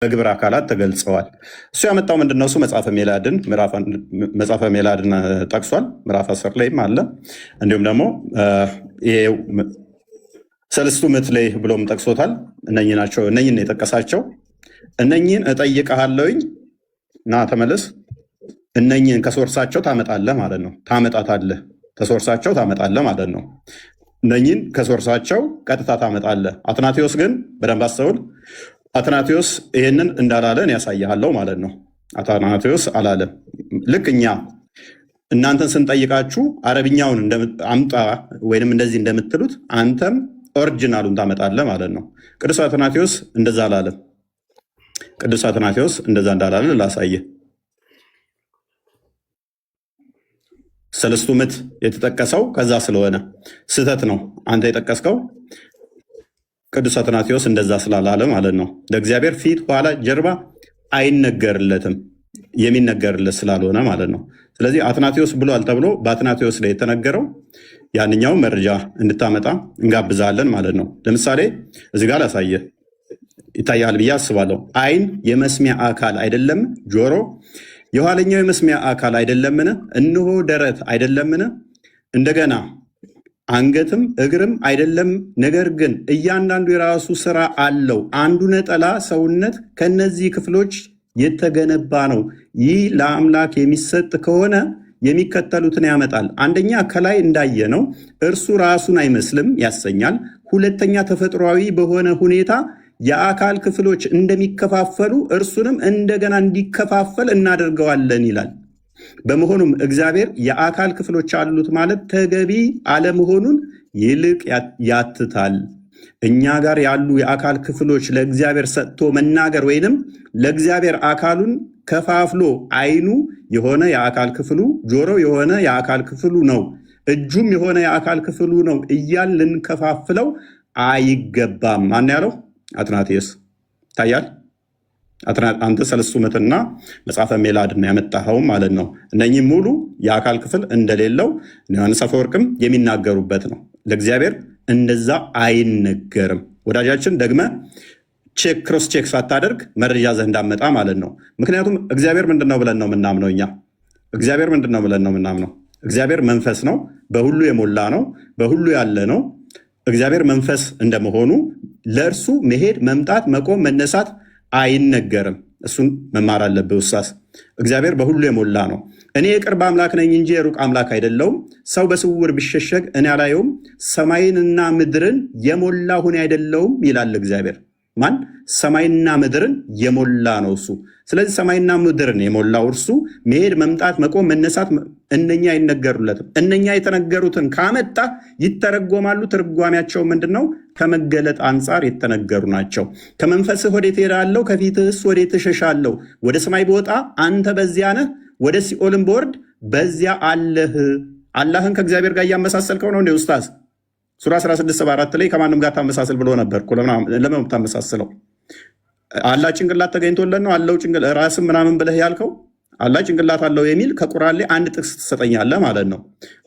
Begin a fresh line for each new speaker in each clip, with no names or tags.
በግብር አካላት ተገልጸዋል። እሱ ያመጣው ምንድነው? እሱ መጽሐፈ ሜላድን ጠቅሷል። ምዕራፍ 10 ላይም አለ። እንዲሁም ደግሞ ሰለስቱ ምዕት ላይ ብሎም ጠቅሶታል። እነኚህ ናቸው። እነኚህን ነው የጠቀሳቸው። እነኚህን እጠይቅሃለሁኝ ና ተመለስ። እነኚህን ከሶርሳቸው ታመጣለህ ማለት ነው። ታመጣታለህ፣ ከሶርሳቸው ታመጣለህ ማለት ነው። እነኚህን ከሶርሳቸው ቀጥታ ታመጣለህ። አትናቴዎስ ግን በደንብ አስተውል። አትናቴዎስ ይህንን እንዳላለን ያሳያለው ማለት ነው። አትናቴዎስ አላለም። ልክ እኛ እናንተን ስንጠይቃችሁ አረብኛውን አምጣ ወይንም እንደዚህ እንደምትሉት አንተም ኦሪጂናሉን ታመጣለህ ማለት ነው። ቅዱስ አትናቴዎስ እንደዛ አላለም። ቅዱስ አትናቴዎስ እንደዛ እንዳላለ ላሳየ። ሰለስቱ ምዕት የተጠቀሰው ከዛ ስለሆነ ስህተት ነው አንተ የጠቀስከው። ቅዱስ አትናቴዎስ እንደዛ ስላላለ ማለት ነው። ለእግዚአብሔር ፊት ኋላ ጀርባ አይነገርለትም፣ የሚነገርለት ስላልሆነ ማለት ነው። ስለዚህ አትናቴዎስ ብሏል ተብሎ በአትናቴዎስ ላይ የተነገረው ያንኛው መረጃ እንድታመጣ እንጋብዛለን ማለት ነው። ለምሳሌ እዚህ ጋር ላሳየ፣ ይታያል ብዬ አስባለሁ። ዓይን የመስሚያ አካል አይደለም? ጆሮ የኋለኛው የመስሚያ አካል አይደለምን? እነሆ ደረት አይደለምን? እንደገና አንገትም እግርም አይደለም? ነገር ግን እያንዳንዱ የራሱ ስራ አለው። አንዱ ነጠላ ሰውነት ከነዚህ ክፍሎች የተገነባ ነው። ይህ ለአምላክ የሚሰጥ ከሆነ የሚከተሉትን ያመጣል። አንደኛ ከላይ እንዳየነው እርሱ ራሱን አይመስልም ያሰኛል። ሁለተኛ ተፈጥሯዊ በሆነ ሁኔታ የአካል ክፍሎች እንደሚከፋፈሉ እርሱንም እንደገና እንዲከፋፈል እናደርገዋለን ይላል። በመሆኑም እግዚአብሔር የአካል ክፍሎች አሉት ማለት ተገቢ አለመሆኑን ይልቅ ያትታል። እኛ ጋር ያሉ የአካል ክፍሎች ለእግዚአብሔር ሰጥቶ መናገር ወይንም ለእግዚአብሔር አካሉን ከፋፍሎ ዓይኑ የሆነ የአካል ክፍሉ፣ ጆሮ የሆነ የአካል ክፍሉ ነው፣ እጁም የሆነ የአካል ክፍሉ ነው እያል ልንከፋፍለው አይገባም። ማን ያለው? አትናቴዎስ። ታያል። አንተ ሰለስቱ ምዕትና መጽሐፈ ሜላድን ያመጣኸው ማለት ነው። እነኚህ ሙሉ የአካል ክፍል እንደሌለው ዮሐንስ አፈወርቅም የሚናገሩበት ነው። ለእግዚአብሔር እንደዛ አይነገርም። ወዳጃችን ደግመ ክሮስ ቼክ ሳታደርግ መረጃ ዘህ እንዳመጣ ማለት ነው። ምክንያቱም እግዚአብሔር ምንድነው ብለን ነው የምናምነው? እኛ እግዚአብሔር ምንድነው ብለን ነው የምናምነው? እግዚአብሔር መንፈስ ነው፣ በሁሉ የሞላ ነው፣ በሁሉ ያለ ነው። እግዚአብሔር መንፈስ እንደመሆኑ ለእርሱ መሄድ፣ መምጣት፣ መቆም፣ መነሳት አይነገርም። እሱን መማር አለብህ ውሳስ። እግዚአብሔር በሁሉ የሞላ ነው። እኔ የቅርብ አምላክ ነኝ እንጂ የሩቅ አምላክ አይደለውም። ሰው በስውር ቢሸሸግ እኔ አላየውም። ሰማይንና ምድርን የሞላ ሁኔ አይደለውም ይላል እግዚአብሔር። ማን? ሰማይና ምድርን የሞላ ነው እሱ። ስለዚህ ሰማይና ምድርን የሞላው እርሱ መሄድ፣ መምጣት፣ መቆም፣ መነሳት እነኛ አይነገሩለትም። እነኛ የተነገሩትን ካመጣ ይተረጎማሉ። ትርጓሜያቸው ምንድን ነው? ከመገለጥ አንጻር የተነገሩ ናቸው። ከመንፈስህ ወዴት እሄዳለሁ? ከፊትህስ ወዴት እሸሻለሁ? ወደ ሰማይ ብወጣ አንተ በዚያ ነህ፣ ወደ ሲኦልም ብወርድ በዚያ አለህ። አላህን ከእግዚአብሔር ጋር እያመሳሰልከው ነው እንዴ ኡስታዝ? ሱራ 16:4 ላይ ከማንም ጋር ታመሳሰል ብሎ ነበር። ለምን ታመሳስለው? አላህ ጭንቅላት ተገኝቶለት ነው አለው ራስም ምናምን ብለህ ያልከው? አላህ ጭንቅላት አለው የሚል ከቁርአን ላይ አንድ ጥቅስ ትሰጠኛለህ ማለት ነው?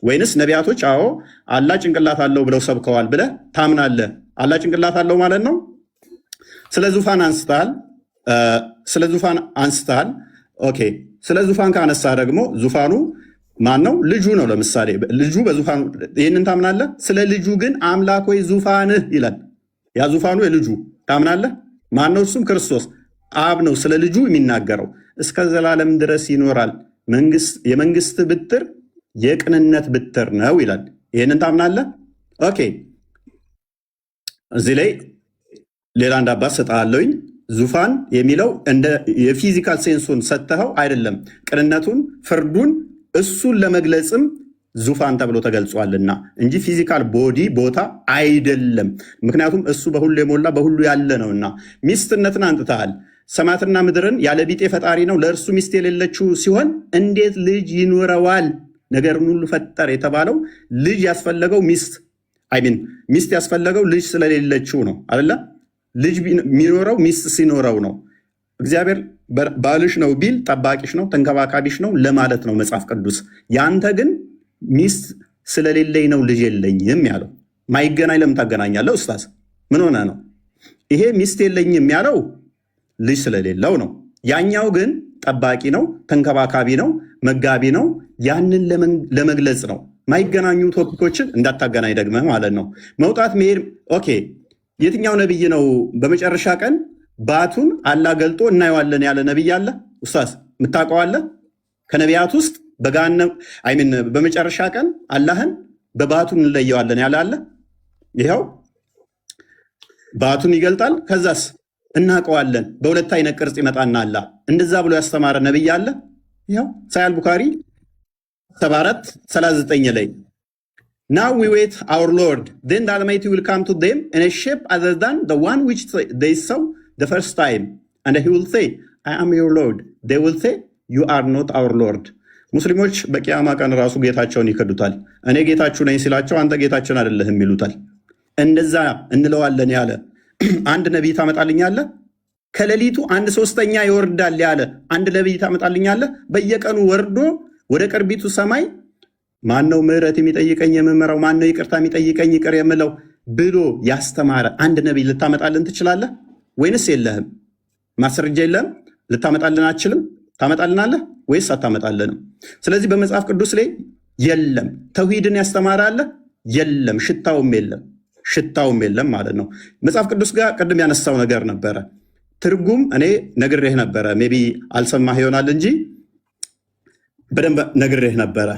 ወይንስ ነቢያቶች አዎ አላህ ጭንቅላት አለው ብለው ሰብከዋል ብለህ ታምናለህ? አላህ ጭንቅላት አለው ማለት ነው? ስለ ዙፋን አንስተሃል። ኦኬ፣ ስለ ዙፋን ካነሳ ደግሞ ዙፋኑ ማን ነው? ልጁ ነው። ለምሳሌ ልጁ በዙፋኑ ይህንን ታምናለህ? ስለ ልጁ ግን አምላክ ወይ ዙፋንህ ይላል። ያ ዙፋኑ የልጁ ታምናለህ? ማን ነው? እሱም ክርስቶስ አብ ነው ስለ ልጁ የሚናገረው። እስከ ዘላለም ድረስ ይኖራል፣ የመንግስት ብትር የቅንነት ብትር ነው ይላል። ይህንን ታምናለህ? ኦኬ፣ እዚህ ላይ ሌላ አንድ አባት ሰጥሃለሁኝ። ዙፋን የሚለው እንደ የፊዚካል ሴንሱን ሰጥተኸው አይደለም፣ ቅንነቱን፣ ፍርዱን እሱን ለመግለጽም ዙፋን ተብሎ ተገልጿልና እንጂ ፊዚካል ቦዲ ቦታ አይደለም። ምክንያቱም እሱ በሁሉ የሞላ በሁሉ ያለ ነውና። ሚስትነትን አንጥተሃል። ሰማያትና ምድርን ያለ ቢጤ ፈጣሪ ነው፣ ለእርሱ ሚስት የሌለችው ሲሆን እንዴት ልጅ ይኖረዋል? ነገርን ሁሉ ፈጠር የተባለው ልጅ ያስፈለገው ሚስት ያስፈለገው ልጅ ስለሌለችው ነው አይደለ? ልጅ የሚኖረው ሚስት ሲኖረው ነው። እግዚአብሔር ባልሽ ነው ቢል ጠባቂሽ ነው ተንከባካቢሽ ነው ለማለት ነው መጽሐፍ ቅዱስ። ያንተ ግን ሚስት ስለሌለኝ ነው ልጅ የለኝም ያለው። ማይገናኝ ለምን ታገናኛለህ ኡስታዝ? ምን ሆነ ነው ይሄ? ሚስት የለኝም ያለው ልጅ ስለሌለው ነው። ያኛው ግን ጠባቂ ነው፣ ተንከባካቢ ነው፣ መጋቢ ነው። ያንን ለመግለጽ ነው። ማይገናኙ ቶፒኮችን እንዳታገናኝ ደግመህ ማለት ነው። መውጣት መሄድ ኦኬ። የትኛው ነቢይ ነው በመጨረሻ ቀን ባቱን አላህ ገልጦ እናየዋለን ያለ ነቢይ አለ? ኡስታዝ የምታውቀው አለ? ከነቢያት ውስጥ በመጨረሻ ቀን አላህን በባቱን እንለየዋለን ያለ አለ? ይኸው ባቱን ይገልጣል። ከዛስ እናውቀዋለን በሁለት አይነት ቅርጽ ይመጣና አላህ እንደዛ ብሎ ያስተማረ ነቢይ አለ? ይኸው ሳሂህ ቡኻሪ 74:39 ላይ Now we wait our Lord, then the Almighty will come to them in a shape other than the one which they saw the first time, and he will say, I am your Lord. They will say, you are not our Lord. ሙስሊሞች በቂያማ ቀን ራሱ ጌታቸውን ይከዱታል። እኔ ጌታችሁ ነኝ ሲላቸው አንተ ጌታችን አይደለህም ይሉታል። እንደዛ እንለዋለን ያለ አንድ ነቢይ ታመጣልኛለህ? ከሌሊቱ 1/3 ይወርዳል ያለ አንድ ነቢይ ታመጣልኛለህ? በየቀኑ ወርዶ ወደ ቅርቢቱ ሰማይ ማን ነው ምህረት የሚጠይቀኝ የምመራው? ማን ነው ይቅርታ የሚጠይቀኝ ይቅር የምለው ብሎ ያስተማረ አንድ ነቢይ ልታመጣልን ትችላለህ ወይንስ የለህም? ማስረጃ የለህም? ልታመጣልን አትችልም? ታመጣልናለህ ወይስ አታመጣልንም? ስለዚህ በመጽሐፍ ቅዱስ ላይ የለም። ተውሂድን ያስተማረ አለ? የለም። ሽታውም የለም ማለት ነው። መጽሐፍ ቅዱስ ጋር ቅድም ያነሳው ነገር ነበረ። ትርጉም እኔ ነግሬህ ነበረ። ሜይ ቢ አልሰማህ ይሆናል እንጂ በደንብ ነግሬህ ነበረ።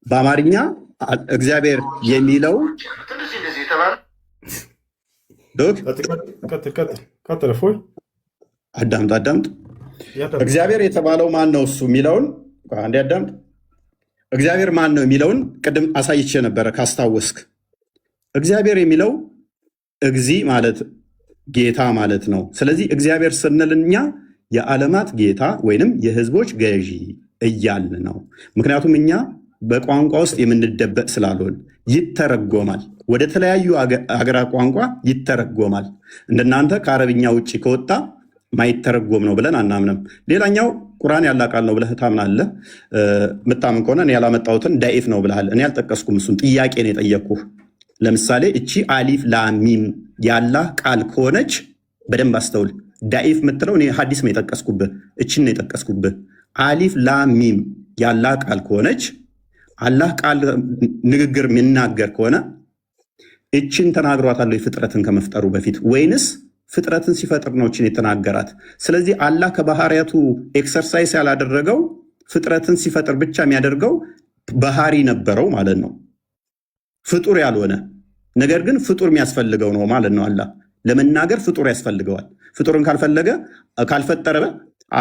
በአማርኛ እግዚአብሔር የሚለው አዳምጥ። እግዚአብሔር የተባለው ማን ነው? እሱ የሚለውን አንዴ አዳምጥ። እግዚአብሔር ማን ነው የሚለውን ቅድም አሳይቼ ነበረ ካስታወስክ። እግዚአብሔር የሚለው እግዚ ማለት ጌታ ማለት ነው። ስለዚህ እግዚአብሔር ስንል እኛ የዓለማት ጌታ ወይንም የህዝቦች ገዢ እያልን ነው። ምክንያቱም እኛ በቋንቋ ውስጥ የምንደበቅ ስላልሆን ይተረጎማል። ወደ ተለያዩ አገራት ቋንቋ ይተረጎማል። እንደናንተ ከአረብኛ ውጭ ከወጣ ማይተረጎም ነው ብለን አናምንም። ሌላኛው ቁርአን ያላ ቃል ነው ብለህ ታምናለህ። ምታምን ከሆነ እኔ ያላመጣሁትን ዳኢፍ ነው ብለሃል። እኔ አልጠቀስኩም። እሱን ጥያቄ ነው የጠየቅኩህ። ለምሳሌ እቺ አሊፍ ላሚም ያላህ ቃል ከሆነች በደንብ አስተውል። ዳኢፍ የምትለው እኔ ሀዲስ ነው የጠቀስኩብህ፣ እችን ነው የጠቀስኩብህ። አሊፍ ላሚም ያላህ ቃል ከሆነች አላህ ቃል ንግግር የሚናገር ከሆነ እችን ተናግሯታል ፍጥረትን ከመፍጠሩ በፊት ወይንስ ፍጥረትን ሲፈጥር ነው እችን የተናገራት? ስለዚህ አላህ ከባህሪያቱ ኤክሰርሳይዝ ያላደረገው ፍጥረትን ሲፈጥር ብቻ የሚያደርገው ባህሪ ነበረው ማለት ነው። ፍጡር ያልሆነ ነገር ግን ፍጡር የሚያስፈልገው ነው ማለት ነው። አላህ ለመናገር ፍጡር ያስፈልገዋል። ፍጡርን ካልፈጠረ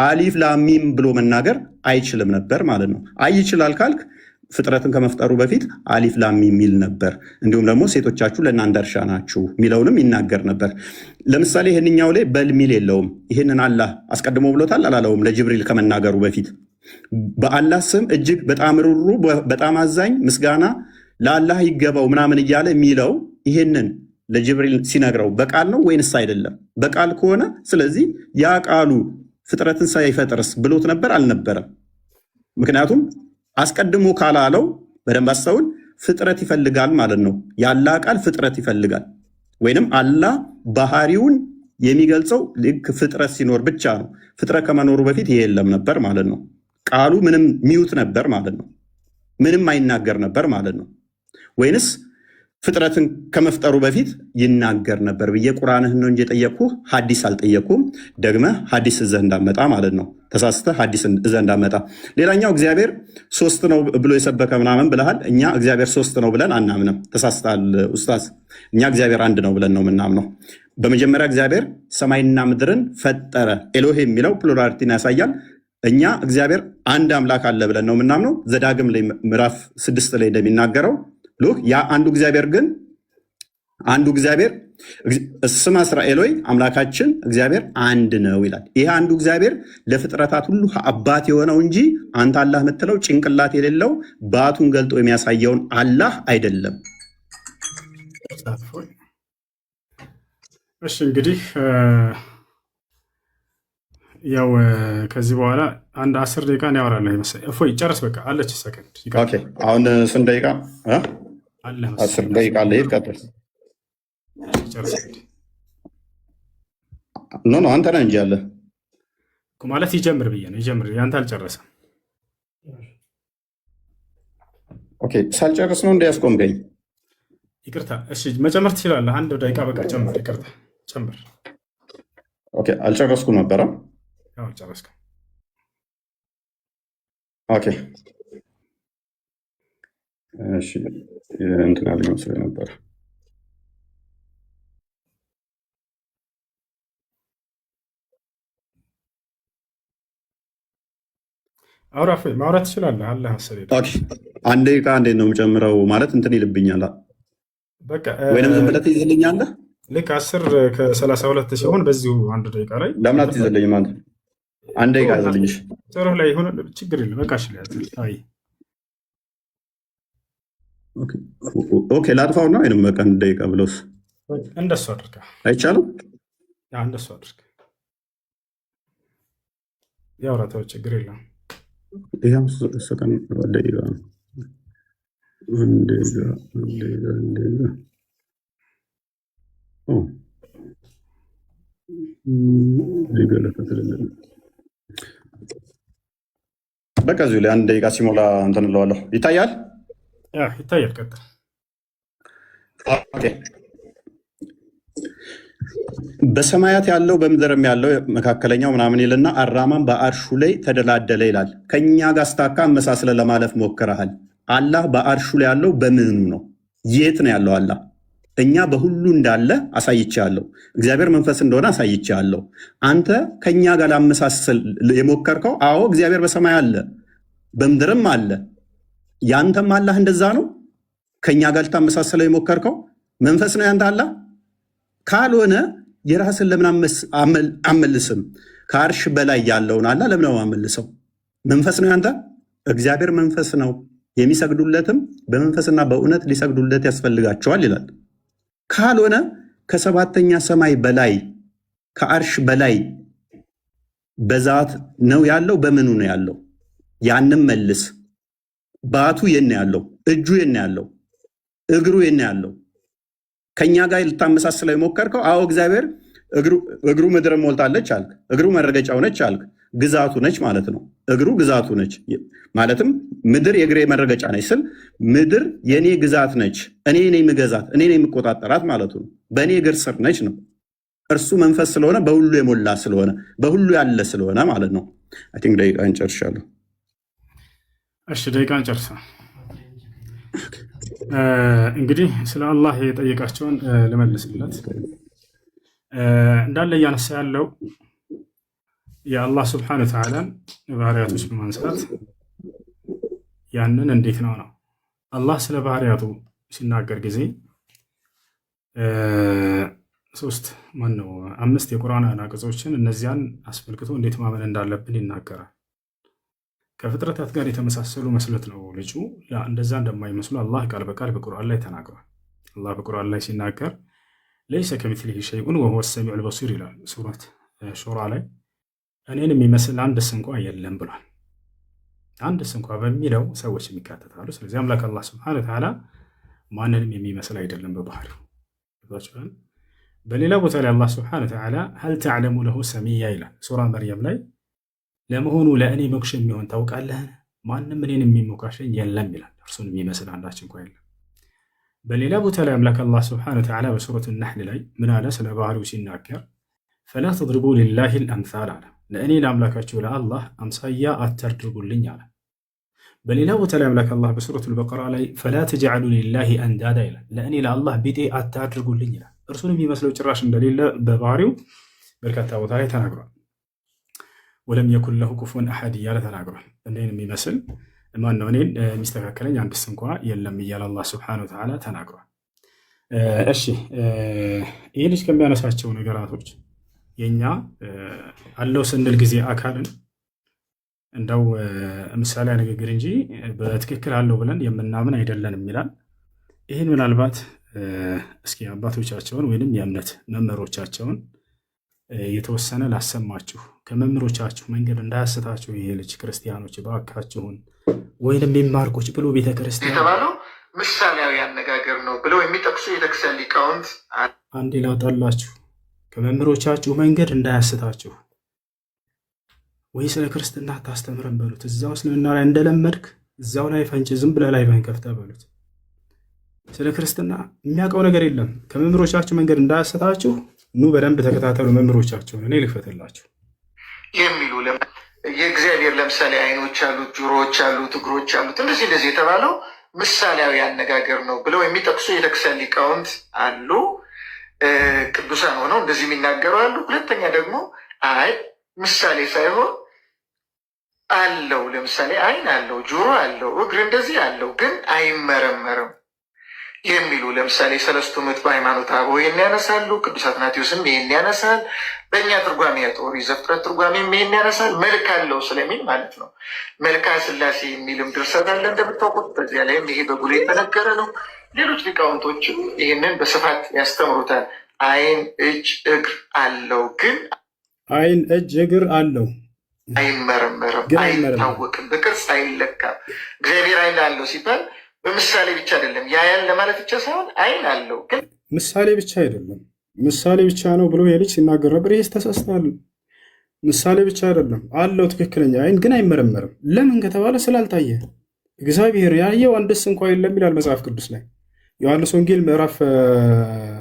አሊፍ ላሚም ብሎ መናገር አይችልም ነበር ማለት ነው። ይችላል ካልክ ፍጥረትን ከመፍጠሩ በፊት አሊፍ ላም የሚል ነበር። እንዲሁም ደግሞ ሴቶቻችሁ ለእናንተ እርሻ ናችሁ የሚለውንም ይናገር ነበር። ለምሳሌ ይህንኛው ላይ በል ሚል የለውም። ይህንን አላህ አስቀድሞ ብሎታል አላለውም? ለጅብሪል ከመናገሩ በፊት በአላህ ስም እጅግ በጣም ሩሩ በጣም አዛኝ ምስጋና ለአላህ ይገባው ምናምን እያለ የሚለው ይህንን ለጅብሪል ሲነግረው በቃል ነው ወይንስ አይደለም? በቃል ከሆነ ስለዚህ ያ ቃሉ ፍጥረትን ሳይፈጥርስ ብሎት ነበር አልነበረም? ምክንያቱም አስቀድሞ ካላለው በደንብ አስተውል፣ ፍጥረት ይፈልጋል ማለት ነው። የአላህ ቃል ፍጥረት ይፈልጋል። ወይንም አላህ ባህሪውን የሚገልጸው ልክ ፍጥረት ሲኖር ብቻ ነው። ፍጥረት ከመኖሩ በፊት ይሄ የለም ነበር ማለት ነው። ቃሉ ምንም ሚውት ነበር ማለት ነው። ምንም አይናገር ነበር ማለት ነው። ወይንስ ፍጥረትን ከመፍጠሩ በፊት ይናገር ነበር ብዬ ቁርአንህን ነው እንጂ የጠየቅኩህ ሐዲስ አልጠየቅኩም። ደግመህ ሐዲስ እዘህ እንዳመጣ ማለት ነው። ተሳስተህ ሐዲስ እዘህ እንዳመጣ። ሌላኛው እግዚአብሔር 3 ነው ብሎ የሰበከ ምናምን ብለሃል። እኛ እግዚአብሔር 3 ነው ብለን አናምንም። ተሳስተሃል ኡስታዝ። እኛ እግዚአብሔር አንድ ነው ብለን ነው የምናምነው። በመጀመሪያ እግዚአብሔር ሰማይና ምድርን ፈጠረ። ኤሎሄ የሚለው ፕሉራሊቲን ያሳያል። እኛ እግዚአብሔር አንድ አምላክ አለ ብለን ነው የምናምነው። ዘዳግም ላይ ምዕራፍ 6 ላይ እንደሚናገረው ያ አንዱ እግዚአብሔር ግን አንዱ እግዚአብሔር ስማ እስራኤል ሆይ አምላካችን እግዚአብሔር አንድ ነው ይላል። ይሄ አንዱ እግዚአብሔር ለፍጥረታት ሁሉ አባት የሆነው እንጂ አንተ አላህ የምትለው ጭንቅላት የሌለው ባቱን ገልጦ የሚያሳየውን አላህ አይደለም።
እሺ እንግዲህ ያው ከዚህ በኋላ አንድ 10 ደቂቃ ነው ያወራለሁ መሰለኝ። እፎይ ጨርስ፣ በቃ አለች ሰከንድ።
ኦኬ አሁን ስንት ደቂቃ
አለ?
10 ደቂቃ አለ። ይቀጥል።
ጨርስ።
ኖ አንተ ነህ እንጂ አለ
ማለት ይጀምር ብዬ ነው። ይጀምር፣ ያንተ አልጨረሰም።
ኦኬ፣ ሳልጨርስ ነው እንዲያስቆምገኝ።
ይቅርታ። እሺ መጨመር ትችላለህ። አንድ ደቂቃ በቃ ጨምር። ይቅርታ ጨምር።
ኦኬ፣ አልጨረስኩም ነበረ።
ያው አልጨረስክም።
ኦኬ፣ እሺ፣ እንትን አለኝ መስሎኝ ነበር።
አውራ ማውራት ትችላለህ። አለ መሰለኝ።
ኦኬ፣ አንድ ደቂቃ እንዴት ነው የምጨምረው? ማለት እንትን ይልብኛል።
በቃ
ወይንም ዝም ብለህ ትይዝልኛለህ?
ልክ 10 ከ32 ሲሆን በዚሁ አንድ ደቂቃ ላይ
ለምን አትይዝልኝም አንተ? አንድ ደቂቃ ያዝልኝሽ።
ጨረፍ ላይ ሆነ ችግር የለም። በቃ እሺ፣ አይ
ኦኬ፣ ላጥፋው ነው ወይንም በቃ አንድ ደቂቃ ብለውስ
እንደሱ አድርጋ
አይቻልም?
እንደሱ አድርጋ ያውራታው ችግር የለም።
ይሄም ሰከንድ ደቂቃ አንድ ደቂቃ በቃ እዚሁ ላይ አንድ ደቂቃ ሲሞላ እንትን እለዋለሁ። ይታያል?
ይታያል። ቀጥል።
በሰማያት ያለው በምድርም ያለው መካከለኛው ምናምን ይልና አራማን በአርሹ ላይ ተደላደለ ይላል። ከኛ ጋር ስታካ አመሳስለ ለማለፍ ሞክረሃል። አላህ በአርሹ ላይ ያለው በምኑ ነው? የት ነው ያለው አላህ? እኛ በሁሉ እንዳለ አሳይቻለሁ። እግዚአብሔር መንፈስ እንደሆነ አሳይቻለሁ። አንተ ከኛ ጋር ላመሳሰል የሞከርከው፣ አዎ እግዚአብሔር በሰማይ አለ በምድርም አለ። ያንተም አላህ እንደዛ ነው። ከኛ ጋር ልታመሳሰለው የሞከርከው መንፈስ ነው ያንተ አላህ። ካልሆነ የራስን ለምን አመልስም? ከአርሽ በላይ ያለውን አላህ ለምን አመልሰው? መንፈስ ነው ያንተ። እግዚአብሔር መንፈስ ነው፣ የሚሰግዱለትም በመንፈስና በእውነት ሊሰግዱለት ያስፈልጋቸዋል ይላል። ካልሆነ ከሰባተኛ ሰማይ በላይ ከአርሽ በላይ በዛት ነው ያለው። በምኑ ነው ያለው? ያንም መልስ። ባቱ የት ነው ያለው? እጁ የት ነው ያለው? እግሩ የት ነው ያለው? ከኛ ጋር ልታመሳስለው የሞከርከው፣ አዎ እግዚአብሔር እግሩ ምድር ሞልታለች አልክ። እግሩ መረገጫው ነች አልክ። ግዛቱ ነች ማለት ነው። እግሩ ግዛቱ ነች ማለትም ምድር የእግሬ መረገጫ ነች ስል ምድር የኔ ግዛት ነች፣ እኔ ነኝ የምገዛት፣ እኔ ነኝ የምቆጣጠራት ማለቱ ነው። በእኔ እግር ስር ነች ነው። እርሱ መንፈስ ስለሆነ በሁሉ የሞላ ስለሆነ በሁሉ ያለ ስለሆነ ማለት ነው። አይ ቲንክ ደቂቃ እንጨርሻለሁ።
እሺ ደቂቃ እንጨርሳ። እንግዲህ ስለ አላህ የጠየቃቸውን ልመልስለት። እንዳለ እያነሳ ያለው የአላህ ስብሐነሁ ወተዓላን ባህሪያቶች በማንሳት ያንን እንዴት ነው አላህ ስለ ባህሪያቱ ሲናገር ጊዜ 5 የቁርአን አናቅጾችን እነዚያን አስመልክቶ እንዴት ማመን እንዳለብን ይናገራል። ከፍጥረታት ጋር የተመሳሰሉ መስለት ነው ልጁ። እንደዛ እንደማይመስሉ አላህ ቃል በቃል በቁርአን ላይ ተናግሯል። አላህ በቁርአን ላይ ሲናገር ለይሰ ከሚስሊሂ ሸይኡን ወሁወ ሰሚዑል በሲር ይላል ሱረት ሹራ ላይ። እኔን የሚመስል አንድስ እንኳ የለም ብሏል። አንድስ እንኳ በሚለው ሰዎች የሚካተታሉ። ስለዚህ አምላክ አላህ ሱብሓነሁ ወተዓላ ማንንም የሚመስል አይደለም በባህሪው። በሌላ ቦታ ላይ አላህ ሱብሓነሁ ወተዓላ ሀል ተዕለሙ ለሁ ሰሚያ ይላል ሱራ መርየም ላይ። ለመሆኑ ለእኔ ሞክሽ የሚሆን ታውቃለህ? ማንም እኔን የሚሞካሸኝ የለም ይላል። እርሱን የሚመስል አንዳች እንኳ የለም። በሌላ ቦታ ላይ አምላክ አላህ ሱብሓነሁ ወተዓላ በሱረት ነሕል ላይ ምን አለ? ስለ ባህሪው ሲናገር ፈላ ተድሪቡ ሊላሂ አልአምሳል አለ። ለእኔ ለአምላካችሁ ለአላህ አምሳያ አታድርጉልኝ አለ። በሌላ ቦታ ላይ አምላክ አላህ በሱረቱል በቀራ ላይ ፈላ ተጅዐሉ ሊላሂ አንዳዳ ይላል። ለእኔ ለአላህ ቢጤ አታድርጉልኝ ይላል። እርሱን የሚመስለው ጭራሽ እንደሌለ በባህሪው በርካታ ቦታ ላይ ተናግሯል። ወለም የኩን ለሁ ኩፉወን አሐድ እያለ ተናግሯል። እኔን የሚመስል ማነው? እኔን የሚስተካከለኝ አንድስ እንኳ የለም እያለ አላህ ሱብሓነሁ ወተዓላ ተናግሯል። እሺ ይህ ልጅ ከሚያነሳቸው ነገራቶች የኛ አለው ስንል ጊዜ አካልን እንደው ምሳሌ ንግግር እንጂ በትክክል አለው ብለን የምናምን አይደለንም ይላል። ይህን ምናልባት እስኪ አባቶቻቸውን ወይንም የእምነት መምህሮቻቸውን የተወሰነ ላሰማችሁ፣ ከመምህሮቻችሁ መንገድ እንዳያስታችሁ ይሄ ልጅ ክርስቲያኖች እባካችሁን፣ ወይንም የሚማርቆች ብሎ ቤተክርስቲያን
የተባለው ምሳሌያዊ አነጋገር ነው ብለው የሚጠቅሱ የቤተክርስቲያን ሊቃውንት
አንዴ ላውጣላችሁ፣ ከመምህሮቻችሁ መንገድ እንዳያስታችሁ። ወይ ስለ ክርስትና አታስተምረን በሉት። እዛው እስልምና ላይ እንደለመድክ እዛው ላይ ፈንጭ ዝም ብለህ ላይ ከፍተህ በሉት። ስለ ክርስትና የሚያውቀው ነገር የለም። ከመምህሮቻችሁ መንገድ እንዳያሰታችሁ ኑ በደንብ ተከታተሉ መምህሮቻችሁን፣ እኔ ልክፈትላችሁ
የሚሉ የእግዚአብሔር ለምሳሌ አይኖች አሉት፣ ጆሮዎች አሉት፣ እግሮች አሉት እንደዚህ የተባለው ምሳሌያዊ አነጋገር ነው ብለው የሚጠቅሱ የቤተክርስቲያን ሊቃውንት አሉ። ቅዱሳን ሆነው እንደዚህ የሚናገሩ አሉ። ሁለተኛ ደግሞ አይ ምሳሌ ሳይሆን አለው፣ ለምሳሌ አይን አለው፣ ጆሮ አለው፣ እግር እንደዚህ አለው፣ ግን አይመረመርም የሚሉ ለምሳሌ ሰለስቱ ምዕት በሃይማኖተ አበው ይህን ያነሳሉ። ቅዱስ አትናቴዎስም ይህን ያነሳል። በእኛ ትርጓሜ ኦሪት ዘፍጥረት ትርጓሜም ይህን ያነሳል። መልክ አለው ስለሚል ማለት ነው። መልክአ ሥላሴ የሚልም ድርሰት አለ እንደምታውቁት። በዚያ ላይም ይሄ በጉልህ የተነገረ ነው። ሌሎች ሊቃውንቶችም ይህንን በስፋት ያስተምሩታል። አይን፣ እጅ፣ እግር አለው፣ ግን
አይን፣ እጅ፣ እግር አለው፣
አይመረመርም፣ አይታወቅም፣ በቅርጽ አይለካም። እግዚአብሔር አይን አለው ሲባል በምሳሌ ብቻ አይደለም፣ ያያል ለማለት ብቻ ሳይሆን አይን አለው፣ ግን
ምሳሌ ብቻ አይደለም። ምሳሌ ብቻ ነው ብሎ የልጅ ሲናገር ነበር። ይህ ተሳስቷል። ምሳሌ ብቻ አይደለም አለው ትክክለኛ አይን፣ ግን አይመረመርም። ለምን ከተባለ ስላልታየ። እግዚአብሔር ያየው አንድስ እንኳ የለም ይላል መጽሐፍ ቅዱስ ላይ። ዮሐንስ ወንጌል ምዕራፍ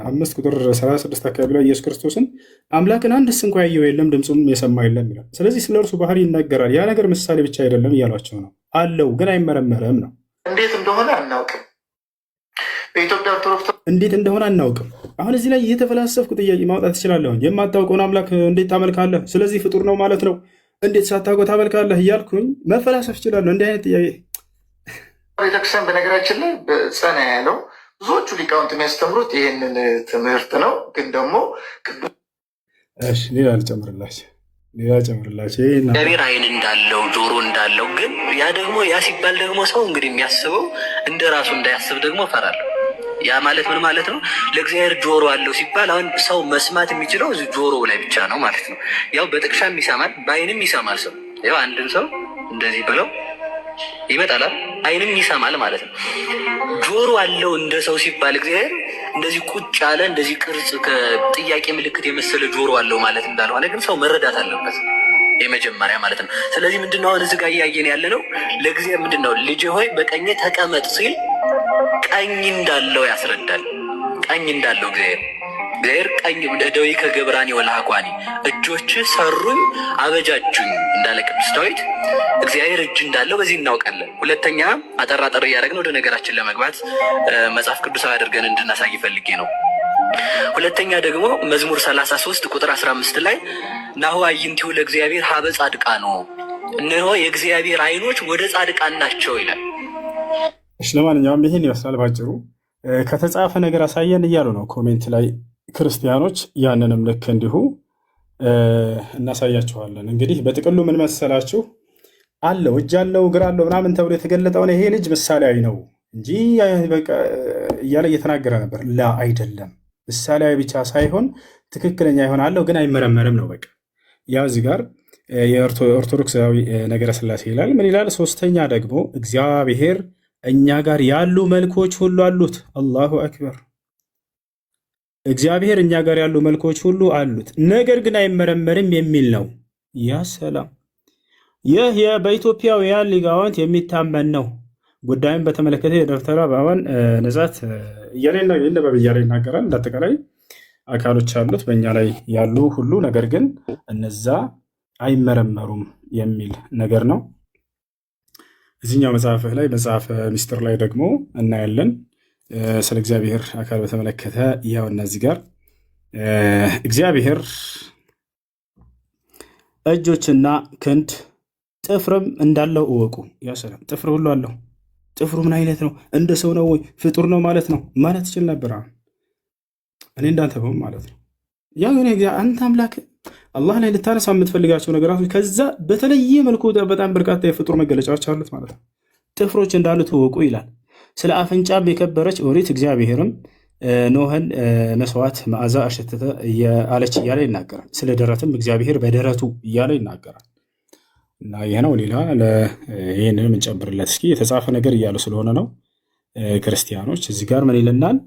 5 ቁጥር 36 አካባቢ ላይ ኢየሱስ ክርስቶስን አምላክን አንድስ እንኳ ያየው የለም ድምፁም የሰማ የለም ይላል። ስለዚህ ስለ እርሱ ባህሪ ይናገራል። ያ ነገር ምሳሌ ብቻ አይደለም እያሏቸው ነው። አለው ግን አይመረመርም ነው።
እንዴት እንደሆነ አናውቅም። በኢትዮጵያ ኦርቶዶክስ
እንዴት እንደሆነ አናውቅም። አሁን እዚህ ላይ እየተፈላሰፍኩ ጥያቄ ማውጣት እችላለሁ። የማታውቀውን አምላክ እንዴት ታመልካለህ? ስለዚህ ፍጡር ነው ማለት ነው። እንዴት ሳታውቀው ታመልካለህ እያልኩኝ መፈላሰፍ እችላለሁ። እንዲህ አይነት ጥያቄ
ቤተክርስቲያን በነገራችን ላይ ጸና ያለው ብዙዎቹ ሊቃውንት የሚያስተምሩት ይህንን ትምህርት ነው። ግን ደግሞ
ሌላ ልጨምርላቸው
እግዚአብሔር አይን እንዳለው ጆሮ እንዳለው፣ ግን ያ ደግሞ ያ ሲባል ደግሞ ሰው እንግዲህ የሚያስበው እንደ ራሱ እንዳያስብ ደግሞ እፈራለሁ። ያ ማለት ምን ማለት ነው? ለእግዚአብሔር ጆሮ አለው ሲባል አሁን ሰው መስማት የሚችለው ጆሮ ላይ ብቻ ነው ማለት ነው። ያው በጥቅሻም ይሰማል፣ በአይንም ይሰማል። ሰው ያው አንድን ሰው እንደዚህ ብለው ይመጣላል፣ አይንም ይሰማል ማለት ነው። ጆሮ አለው እንደ ሰው ሲባል እግዚአብሔር እንደዚህ ቁጭ ያለ እንደዚህ ቅርጽ ከጥያቄ ምልክት የመሰለ ጆሮ አለው ማለት እንዳልሆነ ግን ሰው መረዳት አለበት የመጀመሪያ ማለት ነው። ስለዚህ ምንድነው አሁን እዚህ ጋር እያየን ያለ ነው። ለእግዚአብሔር ምንድነው ልጅ ሆይ በቀኜ ተቀመጥ ሲል ቀኝ እንዳለው ያስረዳል። ቀኝ እንዳለው እግዚአብሔር ቀኝ ደዌ ከገብራኒ ወላኳኒ እጆች ሰሩኝ አበጃጁኝ እንዳለ ቅዱስ ዳዊት እግዚአብሔር እጅ እንዳለው በዚህ እናውቃለን። ሁለተኛ አጠር እያደረግን ወደ ነገራችን ለመግባት መጽሐፍ ቅዱሳዊ አድርገን እንድናሳይ ፈልጌ ነው። ሁለተኛ ደግሞ መዝሙር 33 ቁጥር 15 ላይ ናሁ አዕይንቲሁ ለእግዚአብሔር ሀበ ጻድቃኑ፣ እነሆ የእግዚአብሔር አይኖች ወደ ጻድቃን ናቸው ይላል።
ለማንኛውም ይህን ይመስላል ባጭሩ። ከተጻፈ ነገር አሳየን እያሉ ነው ኮሜንት ላይ ክርስቲያኖች። ያንንም ልክ እንዲሁ እናሳያችኋለን። እንግዲህ በጥቅሉ ምን መሰላችሁ? አለው እጅ አለው እግር አለው ምናምን ተብሎ የተገለጠውን ይሄ ልጅ ምሳሌያዊ ነው እንጂ በቃ እያለ እየተናገረ ነበር። ላ አይደለም፣ ምሳሌያዊ ብቻ ሳይሆን ትክክለኛ ይሆናለው ግን አይመረመርም ነው። በቃ ያው እዚህ ጋር የኦርቶዶክሳዊ ነገረ ሥላሴ ይላል። ምን ይላል? ሶስተኛ ደግሞ እግዚአብሔር እኛ ጋር ያሉ መልኮች ሁሉ አሉት። አላሁ አክበር። እግዚአብሔር እኛ ጋር ያሉ መልኮች ሁሉ አሉት፣ ነገር ግን አይመረመርም የሚል ነው። ያ ሰላም! ይህ በኢትዮጵያውያን ሊቃውንት የሚታመን ነው። ጉዳዩን በተመለከተ የዶክተር አበባን ነጻት ይነበብ እያለ ይናገራል። እንዳጠቃላይ አካሎች አሉት በእኛ ላይ ያሉ ሁሉ፣ ነገር ግን እነዛ አይመረመሩም የሚል ነገር ነው። እዚህኛው መጽሐፍ ላይ መጽሐፈ ምስጢር ላይ ደግሞ እናያለን ስለ እግዚአብሔር አካል በተመለከተ። ያው እነዚህ ጋር እግዚአብሔር እጆችና ክንድ ጥፍርም እንዳለው እወቁ። ያ ሰላም! ጥፍር ሁሉ አለው። ጥፍሩ ምን አይነት ነው? እንደ ሰው ነው ወይ ፍጡር ነው ማለት ነው ማለት ይችል ነበር። እኔ እንዳንተ በው ማለት ነው። ያ ግን አንተ አምላክ አላህ ላይ ልታነሳ የምትፈልጋቸው ነገራቶች ከዛ በተለየ መልኩ በጣም በርካታ የፍጡር መገለጫዎች አሉት ማለት ነው። ጥፍሮች እንዳሉት እወቁ ይላል። ስለ አፍንጫም የከበረች ኦሪት እግዚአብሔርም ኖህን መስዋዕት መዓዛ አሸተተ አለች እያለ ይናገራል። ስለ ደረትም እግዚአብሔር በደረቱ እያለ ይናገራል። እና ይህ ነው። ሌላ ይህንንም እንጨምርለት እስኪ። የተጻፈ ነገር እያሉ ስለሆነ ነው ክርስቲያኖች። እዚህ ጋር ምን ይለናል?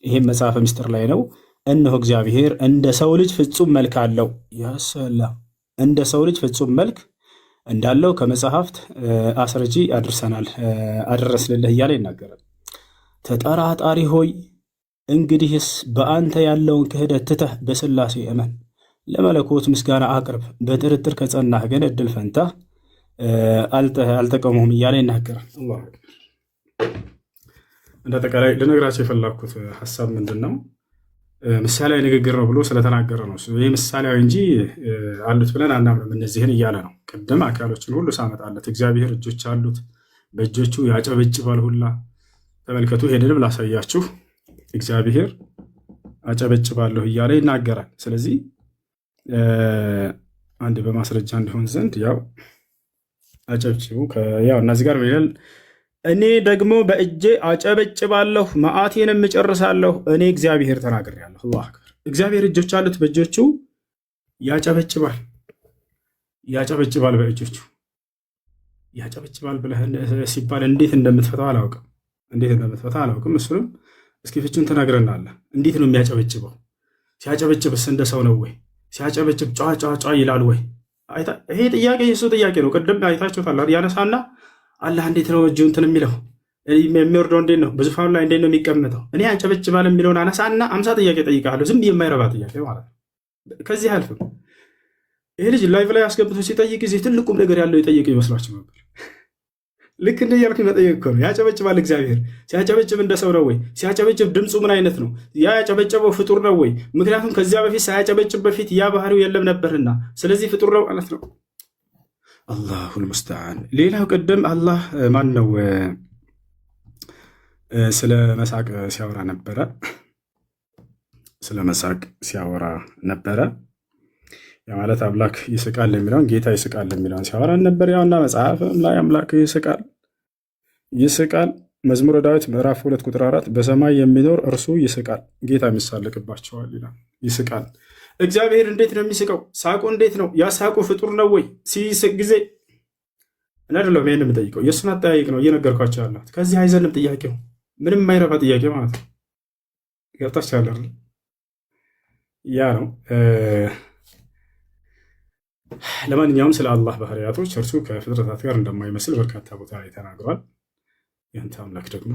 ይህም መጽሐፈ ምስጢር ላይ ነው። እነሆ እግዚአብሔር እንደ ሰው ልጅ ፍጹም መልክ አለው። ያሰላ እንደ ሰው ልጅ ፍጹም መልክ እንዳለው ከመጽሐፍት አስረጂ አደረስንልህ እያለ ይናገራል። ተጠራጣሪ ሆይ እንግዲህስ በአንተ ያለውን ክህደት ትተህ በሥላሴ እመን፣ ለመለኮት ምስጋና አቅርብ። በጥርጥር ከጸናህ ግን እድል ፈንታ አልጠቀሙህም እያለ ይናገራል። አላሁ አክበር። እንደ አጠቃላይ ልነግራቸው የፈለኩት ሀሳብ ምንድን ነው? ምሳሌያዊ ንግግር ነው ብሎ ስለተናገረ ነው። ይህ ምሳሌያዊ እንጂ አሉት ብለን አናምንም እነዚህን እያለ ነው። ቅድም አካሎችን ሁሉ ሳመጣለት እግዚአብሔር እጆች አሉት፣ በእጆቹ ያጨበጭባል ሁላ። ተመልከቱ፣ ይሄንንም ላሳያችሁ። እግዚአብሔር አጨበጭባለሁ እያለ ይናገራል። ስለዚህ አንድ በማስረጃ እንዲሆን ዘንድ ያው አጨብጭቡ ያው እነዚህ ጋር ይላል፣ እኔ ደግሞ በእጄ አጨበጭባለሁ መዓቴንም እጨርሳለሁ፣ እኔ እግዚአብሔር ተናግሬአለሁ። አላሁ አክበር። እግዚአብሔር እጆች አሉት፣ በእጆቹ ያጨበጭባል። በእጆቹ ያጨበጭባል ብለህ ሲባል እንዴት እንደምትፈታው አላውቅም። እሱንም እስኪ ፍቹን ትነግረናለህ። እንዴት ነው የሚያጨበጭበው? ሲያጨበጭብስ እንደ ሰው ነው ወይ? ሲያጨበጭብ ጫ ይላል ወይ? ይሄ ጥያቄ የሱ ጥያቄ ነው። ቅድም አይታችሁታል። ያነሳና አላህ እንዴት ነው እጁ እንትን የሚለው የሚወርደው? እንዴት ነው በዙፋኑ ላይ እንዴት ነው የሚቀመጠው? እኔ ያጨበጭባል የሚለውን አነሳና 50 ጥያቄ ጠይቃለሁ። ዝም የማይረባ ጥያቄ ማለት ነው። ከዚህ አልፍም። ይሄ ልጅ ላይቭ ላይ አስገብቶ ሲጠይቅ ጊዜ ትልቁም ነገር ያለው የጠየቀ ይመስላችሁ ነበር። ልክ እንደ እያልኩ መጠየቅ እኮ ነው። ያጨበጭባል እግዚአብሔር። ሲያጨበጭብ እንደ ሰው ነው ወይ? ሲያጨበጭብ ድምፁ ምን አይነት ነው? ያ ያጨበጨበው ፍጡር ነው ወይ? ምክንያቱም ከዚያ በፊት ሳያጨበጭብ በፊት ያ ባህሪው የለም ነበርና፣ ስለዚህ ፍጡር ነው ማለት ነው። አላሁል ሙስተዓን። ሌላው ቅድም አላህ ማን ነው ስለ መሳቅ ሲያወራ ነበረ። ያ ማለት አምላክ ይስቃል የሚለውን ጌታ ይስቃል የሚለውን ሲያወራ ነበር። ያውና መጽሐፍም ላይ አምላክ ይስቃል። መዝሙረ ዳዊት ምዕራፍ 2 ቁጥር 4 በሰማይ የሚኖር እርሱ ይስቃል፣ ጌታ የሚሳለቅባቸዋል ይላል። ይስቃል። እግዚአብሔር እንዴት ነው የሚስቀው? ሳቁ እንዴት ነው? ያ ሳቁ ፍጡር ነው ወይ? ሲስቅ ጊዜ እና አይደለም። ይሄን የምጠይቀው የእሱን አጠያየቅ ነው እየነገርኳቸው ያለሁት። ከዚህ አይዘንም ጥያቄው፣ ምንም የማይረባ ጥያቄ ማለት ነው። ገብታችኋል? ያ ነው። ለማንኛውም ስለ አላህ ባህሪያቶች እርሱ ከፍጥረታት ጋር እንደማይመስል በርካታ ቦታ ላይ ተናግሯል። ያንተ አምላክ ደግሞ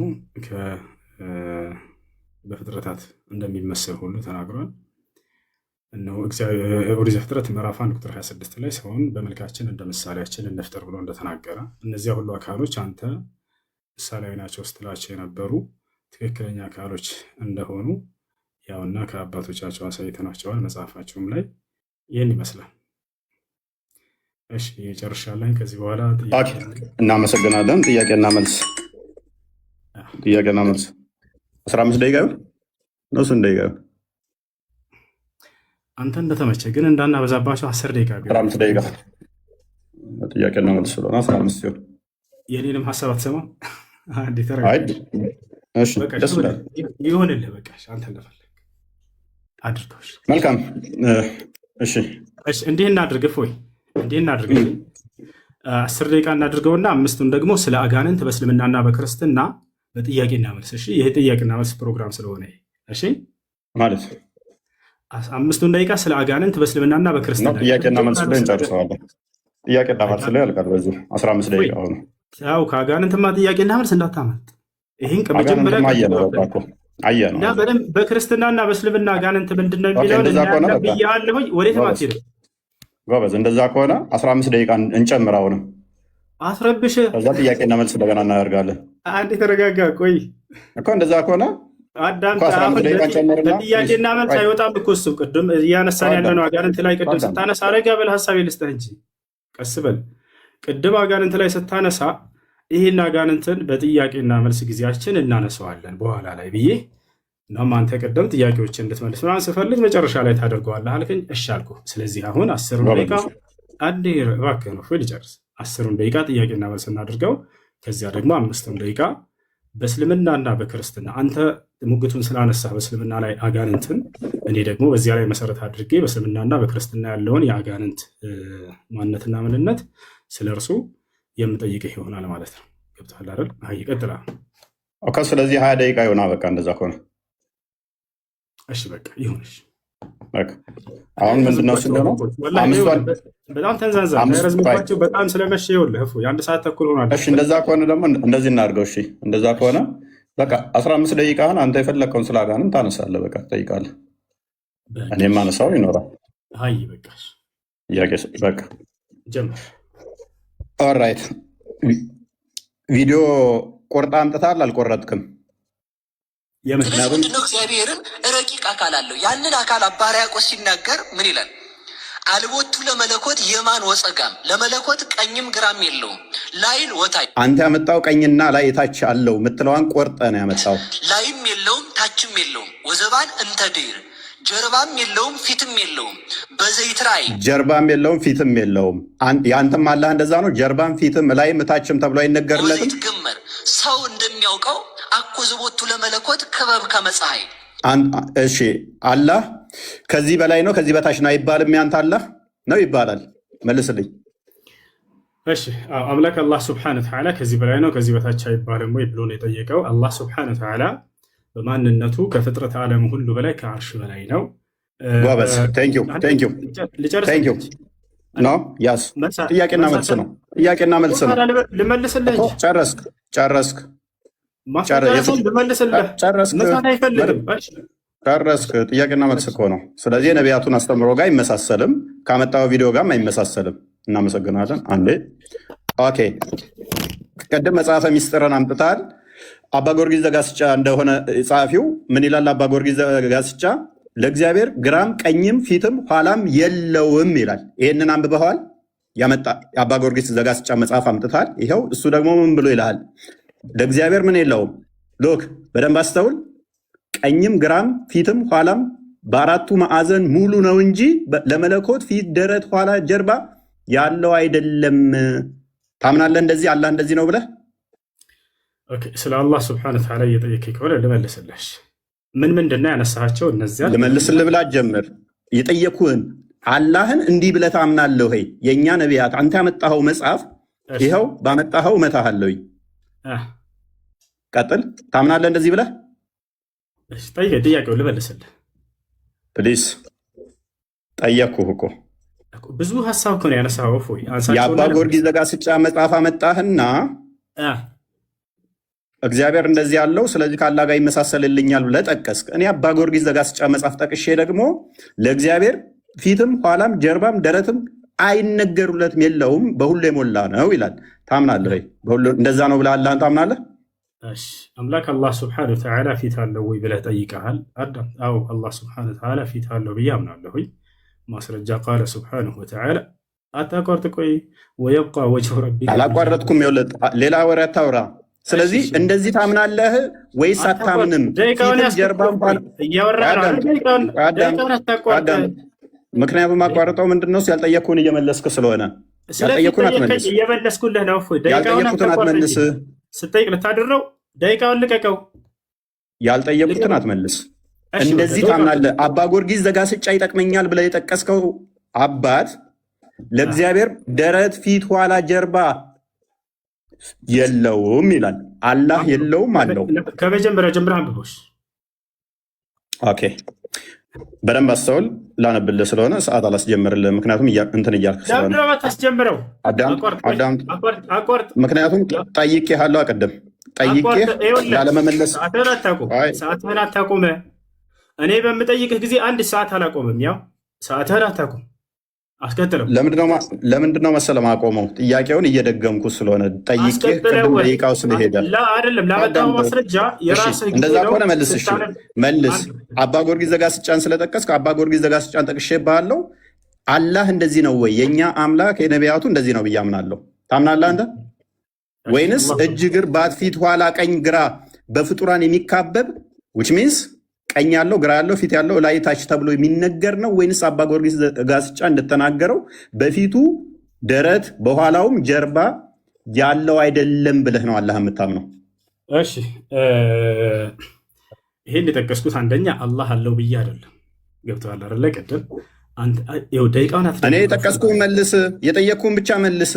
በፍጥረታት እንደሚመስል ሁሉ ተናግሯል። እነሆ ኦሪት ዘፍጥረት ምዕራፍ 1 ቁጥር 26 ላይ ሰውን በመልካችን እንደ ምሳሌያችን እንፍጠር ብሎ እንደተናገረ እነዚያ ሁሉ አካሎች አንተ ምሳሌያዊ ናቸው ስትላቸው የነበሩ ትክክለኛ አካሎች እንደሆኑ ያውና ከአባቶቻቸው አሳይተናቸዋል። መጽሐፋቸውም ላይ ይህን ይመስላል። እሺ ጨርሻለሁ። ከዚህ በኋላ
እናመሰግናለን። ጥያቄና መልስ 15 ደቂቃ ነው። ስንት ደቂቃ?
አንተ እንደተመቸ ግን እንዳናበዛባቸው 10 ደቂቃ ቢሆን
15 ደቂቃ ጥያቄና መልስ ስለሆነ 15 ሲሆን
የኔንም ሀሳብ አትሰማም። ይሆንልህ በቃ አንተ እንደፈለግ አድርገው።
መልካም። እሺ
እንዲህ እናድርግ። ፎይ እንዲህ እናድርግ። 10 ደቂቃ እናድርገውና 5ቱን ደግሞ ስለ አጋንንት በእስልምናና በክርስትና በጥያቄና መልስ። እሺ ይሄ ጥያቄና መልስ ፕሮግራም ስለሆነ እሺ ማለት 5ቱን ደቂቃ ስለ አጋንንት በእስልምናና በክርስትና
ጥያቄና መልስ ላይ እንጨርሰዋለን። ጥያቄና መልስ ላይ ያልቃል። በዚህ 15 ደቂቃ ሆነ።
ያው ከአጋንንትማ ጥያቄና መልስ እንዳታመልጥ። ይሄን ከመጀመሪያ እና በደንብ በክርስትናና በእስልምና አጋንንት ምንድን ነው የሚለውን ብያለሁኝ። ወዴትም አትሄድም
ጎበዝ። እንደዛ ከሆነ 15 ደቂቃ እንጨምር። አሁንም
አስረብሽ።
ከዛ ጥያቄና መልስ እንደገና እናደርጋለን።
አንድ የተረጋጋ ቆይ
እኮ እንደዛ ከሆነ
ጥያቄና መልስ አይወጣም እኮ እሱ ቅድም እያነሳን ያለ ነው። አጋንንት ላይ ቅድም ስታነሳ አረጋ በል ሀሳብ ልስጥህ እንጂ ቀስ በል። ቅድም አጋንንት ላይ ስታነሳ ይህን አጋንንትን በጥያቄና መልስ ጊዜያችን እናነሳዋለን በኋላ ላይ ብዬ እናም አንተ ቅድም ጥያቄዎችን እንድትመልስ ምናምን ስፈልግ መጨረሻ ላይ ታደርገዋለህ አልከኝ። እሺ አልኩህ። ስለዚህ አሁን 10 ደቂቃ አንዴ እባክህ ነው ልጨርስ። 10 ደቂቃ ጥያቄና መልስ እናድርገው። ከዚያ ደግሞ 5 ደቂቃ በእስልምናና በክርስትና አንተ ሙግቱን ስላነሳ በእስልምና ላይ አጋንንትን፣ እኔ ደግሞ በዚያ ላይ መሰረት አድርጌ በእስልምናና በክርስትና ያለውን የአጋንንት ማንነትና ምንነት ስለ እርሱ የምጠይቅህ ይሆናል ማለት ነው። ገብቶሃል አይደል? ይቀጥላል።
ስለዚህ 20 ደቂቃ ይሆናል። በቃ እንደዛ ከሆነ
እሺ በቃ ይሁንሽ።
አሁን ምንድነው ስለሆነው
በጣም ተንዛንዛ ረዝምባቸው በጣም ስለመሸ ይኸውልህ የአንድ ሰዓት ተኩል ሆኗል።
እሺ እንደዛ ከሆነ ደግሞ እንደዚህ እናድርገው። እሺ እንደዛ ከሆነ በቃ 15 ደቂቃህን አንተ የፈለግከውን ስለ አጋንንት ታነሳለህ። በቃ ትጠይቃለህ፣ እኔም ማነሳው ይኖራል።
አይ በቃ
ጥያቄ በቃ
ጀምር።
ኦልራይት ቪዲዮ ቆርጣ አምጥታል አልቆረጥክም?
ምንድነው? እግዚአብሔርን ረቂቅ አካል አለው። ያንን አካል አባ ሕርያቆስ ሲናገር ምን ይላል? አልቦቱ ለመለኮት የማን ወፀጋም፣ ለመለኮት ቀኝም ግራም የለውም። ላይን ወታይ
አንተ ያመጣው ቀኝና ላይ የታች አለው የምትለዋን ቆርጠ ነው ያመጣው።
ላይም የለውም ታችም የለውም። ወዘባን እንተ ድኅር፣ ጀርባም የለውም ፊትም የለውም። በዘይት ራእይ
ጀርባም የለውም ፊትም የለውም። የአንተም አላህ እንደዛ ነው። ጀርባም ፊትም ላይም ታችም ተብሎ አይነገርለትም።
ወዘይት ግመር ሰው እንደሚያውቀው አኮ ዘቦቱ ለመለኮት ክበብ ከመፀሐይ።
እሺ አላህ ከዚህ በላይ ነው ከዚህ በታች ነው አይባልም። ያንተ አላህ ነው ይባላል። መልስልኝ።
እሺ አምላክ አላህ ስብሐነሁ ወተዓላ ከዚህ በላይ ነው ከዚህ በታች አይባልም ወይ ብሎ ነው የጠየቀው። አላህ ስብሐነሁ ወተዓላ በማንነቱ ከፍጥረት ዓለም ሁሉ በላይ ከአርሽ በላይ ነው።
ጎበዝ ቴንኪው ነው ያስ ጥያቄና መልስ ነው። ጥያቄና መልስ ነው።
ልመልስልህ
ጨረስክ? ጨረስክ? ጥያቄና መልስ እኮ ነው። ስለዚህ የነቢያቱን አስተምሮ ጋር አይመሳሰልም፣ ካመጣው ቪዲዮ ጋርም አይመሳሰልም። እናመሰግናለን። አንዴ ኦኬ። ቅድም መጽሐፈ ሚስጥርን አምጥታል። አባ ጊዮርጊስ ዘጋስጫ እንደሆነ ጸሐፊው ምን ይላል? አባ ጊዮርጊስ ዘጋስጫ ለእግዚአብሔር ግራም ቀኝም ፊትም ኋላም የለውም ይላል። ይህንን አንብበዋል? ያመጣ አባ ጊዮርጊስ ዘጋስጫ መጽሐፍ አምጥታል። ይኸው እሱ ደግሞ ምን ብሎ ይልሃል? ለእግዚአብሔር ምን የለውም። ሎክ በደንብ አስተውል። ቀኝም ግራም ፊትም ኋላም በአራቱ ማዕዘን ሙሉ ነው እንጂ ለመለኮት ፊት፣ ደረት፣ ኋላ፣ ጀርባ ያለው አይደለም። ታምናለህ? እንደዚህ አላህ እንደዚህ ነው ብለህ
ስለ አላህ ስብሐነሁ ወተዓላ እየጠየቀኝ ከሆነ ልመልስልህ። ምንድን ነው ያነሳቸው? እነዚያ
ልመልስልህ ብላ ጀምር። የጠየኩህን አላህን እንዲህ ብለህ ታምናለህ ወይ? የእኛ ነቢያት አንተ ያመጣኸው መጽሐፍ ይኸው ባመጣኸው እመታሃለሁኝ። ቀጥል። ታምናለህ እንደዚህ ብለህ?
ጥያቄው ልመልስልህ
ፕሊስ። ጠየቅኩህ እኮ
ብዙ ሀሳብ እኮ ነው ያነሳኸው። እፎይ
የአባ ጊዮርጊስ ዘጋስጫ መጽሐፍ አመጣህና እግዚአብሔር እንደዚህ ያለው ስለዚህ ከአላህ ጋር ይመሳሰልልኛል ብለህ ጠቀስክ። እኔ አባ ጊዮርጊስ ዘጋስጫ መጽሐፍ ጠቅሼ ደግሞ ለእግዚአብሔር ፊትም ኋላም ጀርባም ደረትም አይነገሩለትም የለውም በሁሉ የሞላ ነው ይላል። ታምናለህ ወይ? እንደዛ ነው ብለህ አላህን ታምናለህ?
አምላክ አላህ ስብሐነሁ ወተዓላ ፊት አለው ወይ ብለህ ጠይቀሃል። አዳም አዎ አላህ ስብሐነሁ ወተዓላ ፊት አለው ብዬ አምናለሁ። ማስረጃ ቃለ ስብሐነሁ ወተዓላ አታቋርጥ። ቆይ ወየብቃ ወጅሁ ረቢከ
አላቋረጥኩም። ሌላ ወሬ አታውራ። ስለዚህ እንደዚህ ታምናለህ ወይስ አታምንም? ምክንያቱም አቋርጠው ምንድነው? ያልጠየቅኩህን እየመለስክ ስለሆነ ያልጠየቅኩህን አትመልስ።
እየመለስኩልህ ነው።
ያልጠየቅኩትን አትመልስ።
ስጠይቅ ልታድረው ደቂቃውን ልቀቀው።
ያልጠየቅኩትን አትመልስ። እንደዚህ ታምናለህ? አባ ጊዮርጊስ ዘጋስጫ ይጠቅመኛል ብለህ የጠቀስከው አባት ለእግዚአብሔር ደረት፣ ፊት፣ ኋላ፣ ጀርባ የለውም ይላል። አላህ የለውም አለው።
ከመጀመሪያ ጀምረህ አንብቦሽ።
ኦኬ በደንብ አስተውል። ላነብልህ ስለሆነ ሰዓት አላስጀምርልህ። ምክንያቱም እንትን እያልክ ስለሆነ
ታስጀምረው።
ምክንያቱም ጠይቄሃለሁ። አቀደም ጠይቄ ላለመመለስ
ሰዓትህን አታቁመ። እኔ በምጠይቅህ ጊዜ አንድ ሰዓት አላቆምም። ያው ሰዓትህን አታቁም። አስከትለው
ለምንድነው መሰለህ ማቆመው? ጥያቄውን እየደገምኩ ስለሆነ ጠይቄ ቅድም ደቂቃው ስለሄደ
አይደለም። ላመጣው ማስረጃ የራስህ
እንደዛ ከሆነ መልስ። እሺ መልስ። አባ ጊዮርጊስ ዘጋስጫን ስለጠቀስክ አባ ጊዮርጊስ ዘጋስጫን ጠቅሼብሃለሁ። አላህ እንደዚህ ነው ወይ? የእኛ አምላክ የነቢያቱ እንደዚህ ነው ብዬ አምናለሁ። ታምናለህ አንተ? ወይንስ እጅ እግር ባት ፊት ኋላ ቀኝ ግራ በፍጡራን የሚካበብ ዊች ሚንስ ቀኝ ያለው ግራ ያለው ፊት ያለው ላይ ታች ተብሎ የሚነገር ነው? ወይንስ አባ ጊዮርጊስ ዘጋስጫ እንደተናገረው በፊቱ ደረት በኋላውም ጀርባ ያለው አይደለም ብለህ ነው አላህ የምታምነው?
እሺ ይሄን የጠቀስኩት አንደኛ አላህ አለው ብዬ አይደለም። ገብቶሃል አይደለ? ቅድም ደቂቃውን
እኔ የጠቀስኩህን መልስ፣ የጠየቅኩህን ብቻ መልስ።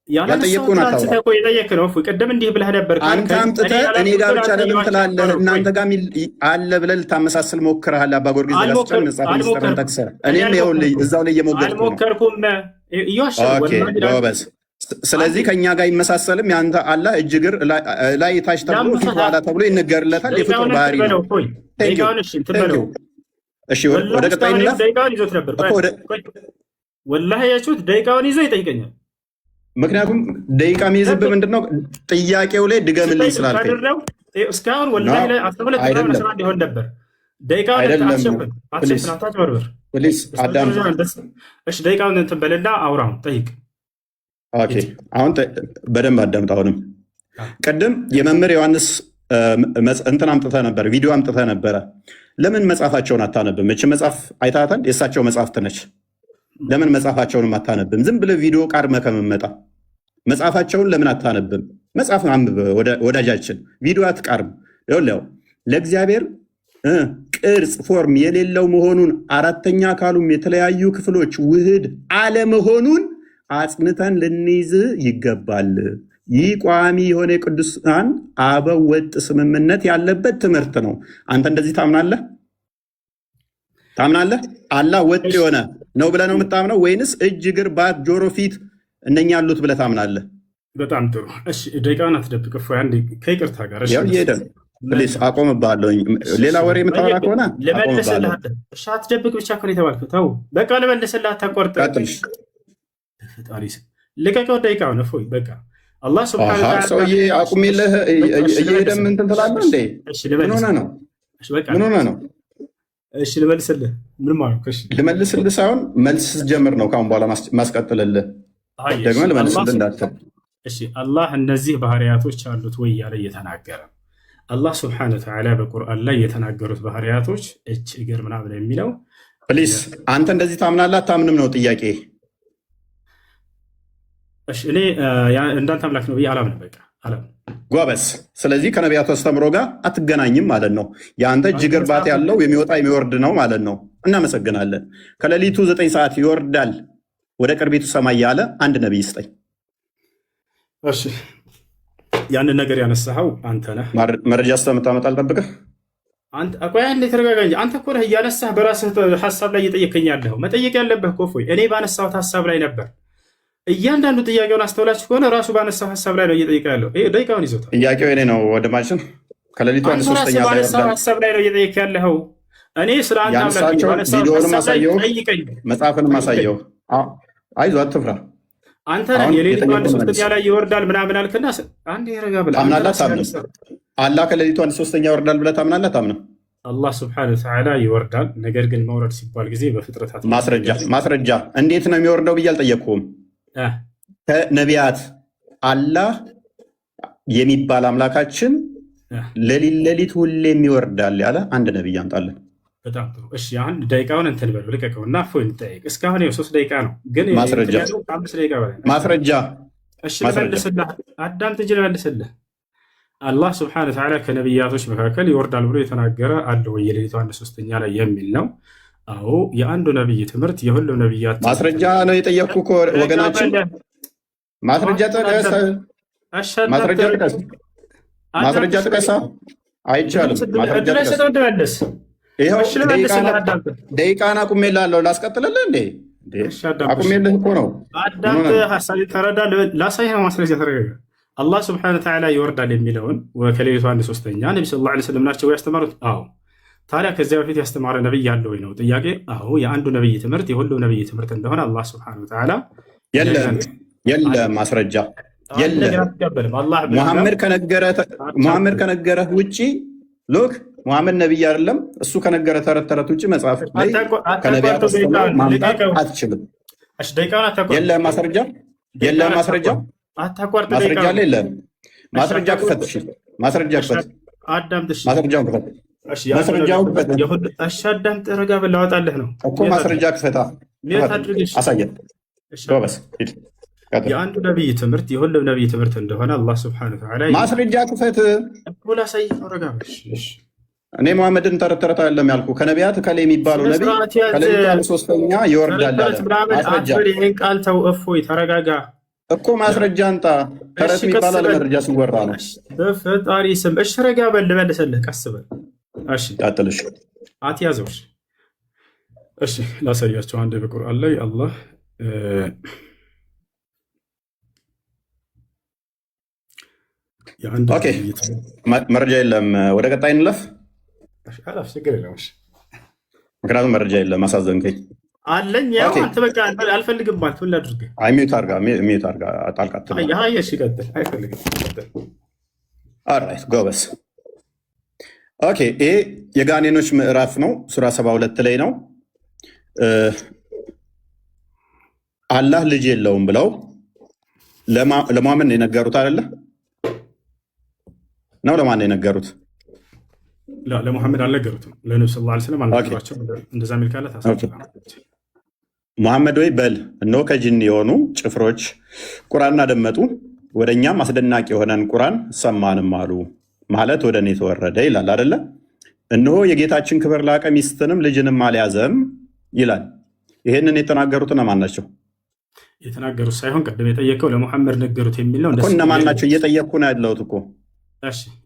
ያልጠየቅኩህን አታውራ።
የጠየቅህ ነው። ቅድም እንዲህ ብለህ ነበር።
አንተ አምጥተህ እኔ ጋር ብቻ ለምን ትላለህ? እናንተ ጋር አለ ብለህ ልታመሳስል ሞክረሃል። አባ ጊዮርጊስ ዘጋስጫን መጽሐፍ ሚስጥርን ጠቅሰህ እኔም ይኸውልህ እዛው ላይ እየሞገድኩ ነው።
አልሞከርኩም።
ጎበዝ። ስለዚህ ከእኛ ጋር ይመሳሰልም። የአንተ አላህ እጅ እግር ላይ ታች ተብሎ ፊት ኋላ ተብሎ ይነገርለታል። የፍጡር ባህሪ ነው። እሺ ወደ ቀጣይ እንላ።
ወላሂ ያችሁት ደቂቃውን ይዞ ይጠይቀኛል።
ምክንያቱም ደቂቃ የሚይዝብህ ምንድነው? ጥያቄው ላይ ድገምልኝ ስላልከኝ
እስካሁን ወላሂ ላይ 12 ሊሆን ነበር። ደቂቃውን እንትን በልና አውራውን ጠይቅ።
አሁን በደንብ አዳምጥ። አሁንም ቅድም የመምህር ዮሐንስ እንትን አምጥተህ ነበር፣ ቪዲዮ አምጥተህ ነበረ። ለምን መጽሐፋቸውን አታነብም? እች መጽሐፍ አይታታል፣ የእሳቸው መጽሐፍት ነች። ለምን መጽሐፋቸውንም አታነብም? ዝም ብለህ ቪዲዮ ቃርመህ ከመመጣ መጽሐፋቸውን ለምን አታነብም? መጽሐፍ አንብብ ወዳጃችን፣ ቪዲዮ አትቃርም። ይኸውልህ ለእግዚአብሔር ቅርጽ ፎርም የሌለው መሆኑን አራተኛ አካሉም የተለያዩ ክፍሎች ውህድ አለመሆኑን አጽንተን ልንይዝ ይገባል። ይህ ቋሚ የሆነ የቅዱሳን አበው ወጥ ስምምነት ያለበት ትምህርት ነው። አንተ እንደዚህ ታምናለህ? አላህ ወጥ የሆነ ነው ብለህ ነው የምታምነው ወይንስ እጅ እግር ባት ጆሮ ፊት እነኛ ያሉት ብለህ ታምናለህ?
በጣም ጥሩ። እሺ ደቂቃውን አትደብቅ። አንዴ ከይቅርታ ጋር
ፕሊስ አቆምብሃለሁኝ። ሌላ ወሬ የምታወራ ከሆነ
ልመልስልህ። እሺ አትደብቅ ብቻ እኮ ነው የተባልከው። ተው በቃ ልመልስልህ። አታቋርጥ። ፈጣሪ ልቀቀው ደቂቃውን። እፎይ በቃ አላህ ሱብሓነሁ ወተዓላ
ሰውዬ አቁሜልህ እየሄደህ እንትን ትላለህ እንዴ? ምን ሆነህ ነው? ምን ሆነህ ነው?
እሺ ልመልስልህ። ምን ማለት ነው?
ልመልስልህ ሳይሆን መልስ ጀምር ነው ካሁን በኋላ ማስቀጥልልህ። ደግሞ ልመልስልህ እንዳትል።
እሺ አላህ እነዚህ ባህሪያቶች አሉት ወይ እያለ እየተናገረ አላህ ሱብሓነሁ ወተዓላ በቁርአን ላይ የተናገሩት ባህሪያቶች እጅ እግር ምናምን የሚለው
ፕሊስ አንተ እንደዚህ ታምናለህ አታምንም ነው ጥያቄ።
እሺ እኔ እንዳንተ አምላክ ነው ብዬ አላምንም። በቃ አላምንም።
ጎበዝ። ስለዚህ ከነቢያቱ አስተምሮ ጋር አትገናኝም ማለት ነው። የአንተ እጅ እግር ባት ያለው የሚወጣ የሚወርድ ነው ማለት ነው። እናመሰግናለን። ከሌሊቱ 9 ሰዓት ይወርዳል ወደ ቅርቢቱ ሰማይ ያለ አንድ ነቢይ ስጠኝ።
እሺ ያንን ነገር ያነሳኸው አንተ ነህ።
መረጃ ስለምታመጣ አልጠብቅህ።
ቆይ አንዴ ተረጋጋ እንጂ አንተ እኮ ነህ እያነሳህ በራስህ ሀሳብ ላይ እየጠየቀኝ ያለኸው። መጠየቅ ያለብህ እኮ እፎይ እኔ ባነሳሁት ሀሳብ ላይ ነበር። እያንዳንዱ ጥያቄውን አስተውላችሁ ከሆነ ራሱ ባነሳው ሀሳብ ላይ ነው እየጠየቀ ያለው። ይሄ ደቂቃውን ይዞታል። ጥያቄው
እኔ ነው ወንድማችን። ከሌሊቱ አንድ ሶስተኛ
ባነሳው ሀሳብ ላይ ነው እየጠየቀ ያለው። እኔ ስለ አንተ
ያነሳቸው ቪዲዮንም አሳየው፣ መጽሐፍንም አሳየው። አይዞህ አትፍራ።
አንተ ነህ የሌሊቱ አንድ ሶስተኛ ላይ ይወርዳል ምናምን አልክና አንዴ ረጋ ብለህ
ታምናለህ አታምንም? አላህ ከሌሊቱ አንድ ሶስተኛ ይወርዳል ብለህ ታምናለህ አታምንም?
አላህ ስብሐነሁ ወተዓላ ይወርዳል። ነገር ግን መውረድ ሲባል ጊዜ በፍጥረታት
ማስረጃ እንዴት ነው የሚወርደው ብዬ አልጠየቅኩም። ከነቢያት አላህ የሚባል አምላካችን ሌሊት ሁሌም ይወርዳል ያለ አንድ ነቢይ አምጣለን።
በጣም ጥሩ። እሺ አሁን ደቂቃውን እንትን በለው ልቀቀው እና እፎይ እንጠይቅ። እስካሁን 3 ደቂቃ ነው፣ ግን
ማስረጃ
5 ደቂቃ በላይ
ማስረጃ።
እሺ ልመልስልህ፣ አዳምጥ እንጂ ልመልስልህ። አላህ ስብሐነሁ ወተዓላ ከነቢያቶች መካከል ይወርዳል ብሎ የተናገረ አለ ወይ የሌሊቱ 1/3 ላይ የሚል ነው። አዎ የአንዱ ነቢይ ትምህርት የሁሉም ነቢያት
ማስረጃ ነው የጠየቅኩ እኮ ወገናችን። ማስረጃ ጥቀስ፣ ማስረጃ ጥቀስ። አይቻልም። ማስረጃ ጥቀስ። ይኸው ደቂቃን አቁሜልሃለሁ። ላስቀጥልልህ እንዴ? አቁሜልህ እኮ ነው።
አዳምጥ፣ ሀሳብ ተረዳ። ላሳይህ ማስረጃ ተረጋጋ። አላህ ስብሐነሁ ወተዓላ ይወርዳል የሚለውን ከሌሊቱ 1/3 ነቢ ሰለላሁ ዐለይሂ ወሰለም ናቸው ያስተማሩት። አዎ ታዲያ ከዚያ በፊት ያስተማረ ነብይ ያለ ወይ ነው ጥያቄ። አዎ የአንዱ ነብይ ትምህርት የሁሉም ነብይ ትምህርት እንደሆነ አላህ ስብሐነሁ ወተዓላ
የለም ማስረጃ የለም። ሙሐመድ ከነገረህ ውጪ ሎክ ሙሐመድ ነብይ አይደለም። እሱ ከነገረ ተረት ተረት ውጪ መጽሐፍ ላይ ከነቢያት ማምጣት አትችልም። የለም ማስረጃ የለም ማስረጃ ማስረጃ ላይ የለም። ማስረጃ ክፈት። እሺ ማስረጃ ክፈት። ማስረጃውን ክፈት። ማስረጃውን ክፈት።
እሺ አዳምጥ፣ ረጋ ብለህ ላወጣልህ ነው
እኮ ማስረጃ ክፈታ። አሳየን። ጎበዝ ሂድ።
የአንዱ ነቢይ ትምህርት የሁሉም ነቢይ ትምህርት እንደሆነ አላህ ስብሐነሁ ወተዓላ
ማስረጃ ክፈት።
ላሳይህ ነው። ረጋ በል።
እኔ ሙሐመድን ተረት ተረት አይደለም ያልኩ። ከነቢያት ከሌ የሚባለው ነቢይ ከሌሊቱ 1/3 ይወርዳል አለ። ማስረጃ
ይህን ቃል ተው። እፎይ ተረጋጋ።
እኮ ማስረጃ አንጣ። ተረት የሚባለው ለመረጃ ሲወራ ነው።
በፈጣሪ ስም እሺ፣ ረጋ በል ልመልስልህ። ቀስ በል እሺ፣
ቀጥልሽ።
አትያዘው። እሺ፣ ላሳያቸው አንድ በቁርአን ላይ አላህ
ኦኬ፣ መረጃ የለም። ወደ ቀጣይ እንለፍ።
ችግር የለም።
ምክንያቱም መረጃ የለም። አሳዘንከኝ።
አለኝ ያው አንተ በቃ አልፈልግም ማለት ምን ላድርግ?
ሚዩት አድርጋ ጣልቃ ትላለህ።
እሺ ቀጥል። አይፈልግም።
ኦልራይት ጎበስ። ኦኬ ይሄ የጋኔኖች ምዕራፍ ነው። ሱራ 72 ላይ ነው። አላህ ልጅ የለውም ብለው ለማመን ነው የነገሩት አይደለ? ነው ለማን ነው የነገሩት?
ለሙሐመድ አልነገሩትም። ለነብዩ ሰለላሁ ዐለይሂ ወሰለም አልነገሯቸው። እንደዛ ሚል ካለ ታሳስባለች።
መሐመድ ወይ በል እነሆ ከጅን የሆኑ ጭፍሮች ቁርአንን አደመጡ፣ ወደ እኛም አስደናቂ የሆነን ቁርአን ሰማንም አሉ። ማለት ወደ እኔ ተወረደ ይላል አይደለ? እነሆ የጌታችን ክብር ላቀ፣ ሚስትንም ልጅንም አልያዘም ይላል። ይሄንን የተናገሩት እነማን ናቸው?
የተናገሩት ሳይሆን ቅድም የጠየቀው ለሙሐመድ ነገሩት የሚል ነው።
እነማን ናቸው? እየጠየቅኩ ነው ያለሁት እኮ።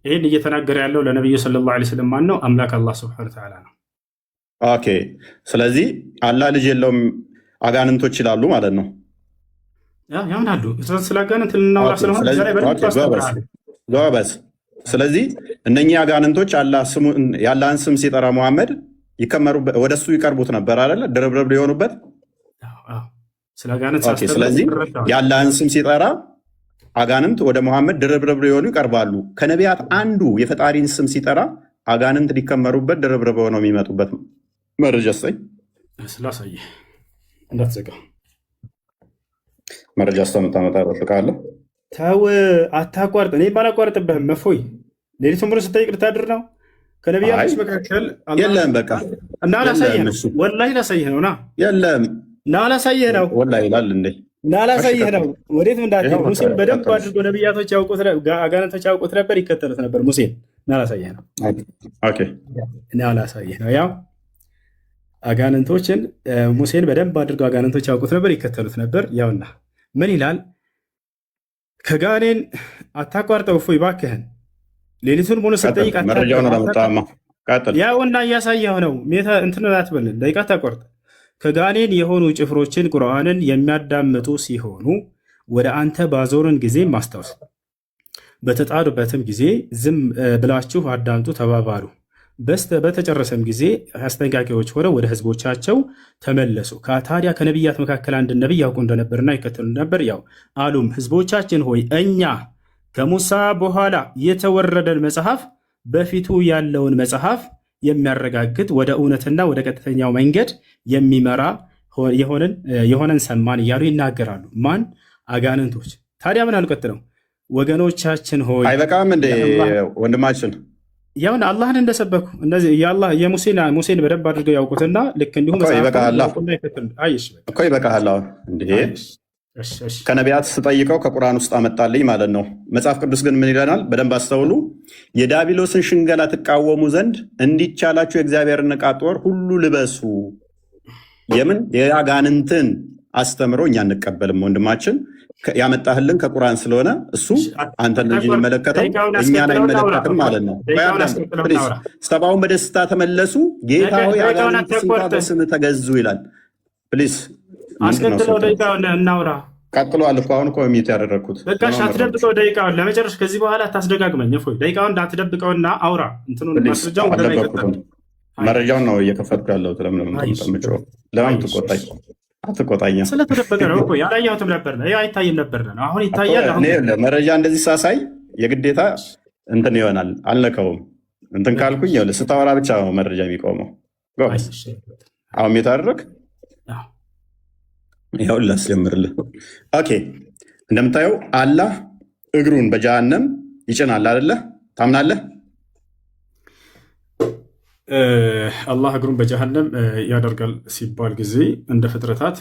ይህን እየተናገረ ያለው ለነቢዩ ሰለላሁ ዐለይሂ ወሰለም ማን ነው? አምላክ አላህ ሱብሓነሁ ወተዓላ ነው።
ኦኬ ስለዚህ አላህ ልጅ የለውም አጋንንቶች ይላሉ ማለት ነው።
ያምናሉ። ስለ አጋንንት ልናወራ ስለሆነ
ጎበዝ። ስለዚህ እነኚህ አጋንንቶች የአላህን ስም ሲጠራ መሐመድ ወደ እሱ ይቀርቡት ነበር አይደለ? ድርብርብ ሊሆኑበት። ስለዚህ የአላህን ስም ሲጠራ አጋንንት ወደ መሐመድ ድርብርብ ሊሆኑ ይቀርባሉ። ከነቢያት አንዱ የፈጣሪን ስም ሲጠራ አጋንንት ሊከመሩበት ድርብርብ ሆነው የሚመጡበት መረጃ ስጠኝ።
ስላሳየ እንዳትዘጋ
መረጃ እስከምታመጣ እጠብቅሃለሁ።
ተው አታቋርጥ። እኔ ባላቋርጥብህም መፎይ ሌሊቱን ብሎ ስጠይቅ ልታድር ነው። ከነቢያቶች መካከል
የለም። በቃ
እና ላሳየህ ነው። ወላሂ ላሳየህ ነው። ና
የለም
እና ላሳየህ ነው።
ወላሂ ይላል እንዴ? እና
ላሳየህ ነው። ወዴት እንዳትሄድ። ሙሴን በደንብ አድርጎ ነቢያቶች ያውቁት፣ አጋንንቶች ያውቁት ነበር፣ ይከተሉት ነበር ሙሴን። እና ላሳየህ ነው።
ኦኬ
እና ላሳየህ ነው። ያው አጋንንቶችን ሙሴን በደንብ አድርገው አጋንንቶች ያውቁት ነበር፣ ይከተሉት ነበር። ያውና ምን ይላል? ከጋኔን አታቋርጠው እፎይ እባክህን። ሌሊቱን ሙሉ ስጠይቅ ያውና እያሳየው ነው። እንትን አትበል፣ ደቂቃ አታቋርጥ። ከጋኔን የሆኑ ጭፍሮችን ቁርአንን የሚያዳምጡ ሲሆኑ ወደ አንተ ባዞርን ጊዜ ማስታወስ፣ በተጣሉበትም ጊዜ ዝም ብላችሁ አዳምጡ ተባባሉ። በተጨረሰም ጊዜ አስጠንቃቂዎች ሆነው ወደ ህዝቦቻቸው ተመለሱ። ታዲያ ከነቢያት መካከል አንድ ነቢይ ያውቁ እንደነበርና ይከተሉ ነበር። ያው አሉም ህዝቦቻችን ሆይ እኛ ከሙሳ በኋላ የተወረደን መጽሐፍ በፊቱ ያለውን መጽሐፍ የሚያረጋግጥ ወደ እውነትና ወደ ቀጥተኛው መንገድ የሚመራ የሆነን ሰማን እያሉ ይናገራሉ። ማን? አጋንንቶች። ታዲያ ምን አልቀጥለው? ወገኖቻችን ሆይ
አይበቃም እንደ ወንድማችን
ያውን አላህን እንደሰበኩ እነዚህ ሙሴን በደንብ አድርገው ያውቁትና ልክ እንዲሁም
እኮ ይበቃሃል። እንዲህ ከነቢያት ስጠይቀው ከቁርአን ውስጥ አመጣልኝ ማለት ነው። መጽሐፍ ቅዱስ ግን ምን ይለናል? በደንብ አስተውሉ። የዲያብሎስን ሽንገላ ትቃወሙ ዘንድ እንዲቻላችሁ የእግዚአብሔርን ዕቃ ጦር ሁሉ ልበሱ። የምን የአጋንንትን አስተምሮ እኛ እንቀበልም። ወንድማችን ያመጣህልን ከቁርአን ስለሆነ እሱ አንተን እንጂ የሚመለከተው እኛን አይመለከትም ማለት ነው። ሰባውን በደስታ ተመለሱ፣ ጌታ ሆይ አጋንንት በስምህ ተገዙ ይላል። ፕሊዝ
አስከትለው ደቂቃውን እናውራ።
ቀጥሏል እኮ አሁን እኮ ሚት ያደረግኩት
በቃ አትደብቀው። ደቂቃውን ለመጨረሽ ከዚህ በኋላ ታስደጋግመኝ። እፎይ ደቂቃውን እንዳትደብቀውና አውራ። እንትኑን ማስረጃውን ወደ ላይ ቀጥል።
መረጃውን ነው እየከፈትኩ ያለሁት። ለምን ትቆጣኝ? አትቆጣኛ።
ስለተደበቀ ነው እኮ ያላየሁትም ነበር ነው አይታይም ነበር ነው። አሁን ይታያል።
መረጃ እንደዚህ ሳሳይ የግዴታ እንትን ይሆናል። አልነካውም። እንትን ካልኩኝ ስታወራ ብቻ ነው መረጃ የሚቆመው። አሁን ሚት አደረግ ይኸው ላስጀምርልህ። ኦኬ እንደምታየው አላህ እግሩን በጀሃነም ይጭናል አይደለ? ታምናለህ?
አላህ እግሩን በጀሃነም ያደርጋል ሲባል ጊዜ እንደ ፍጥረታት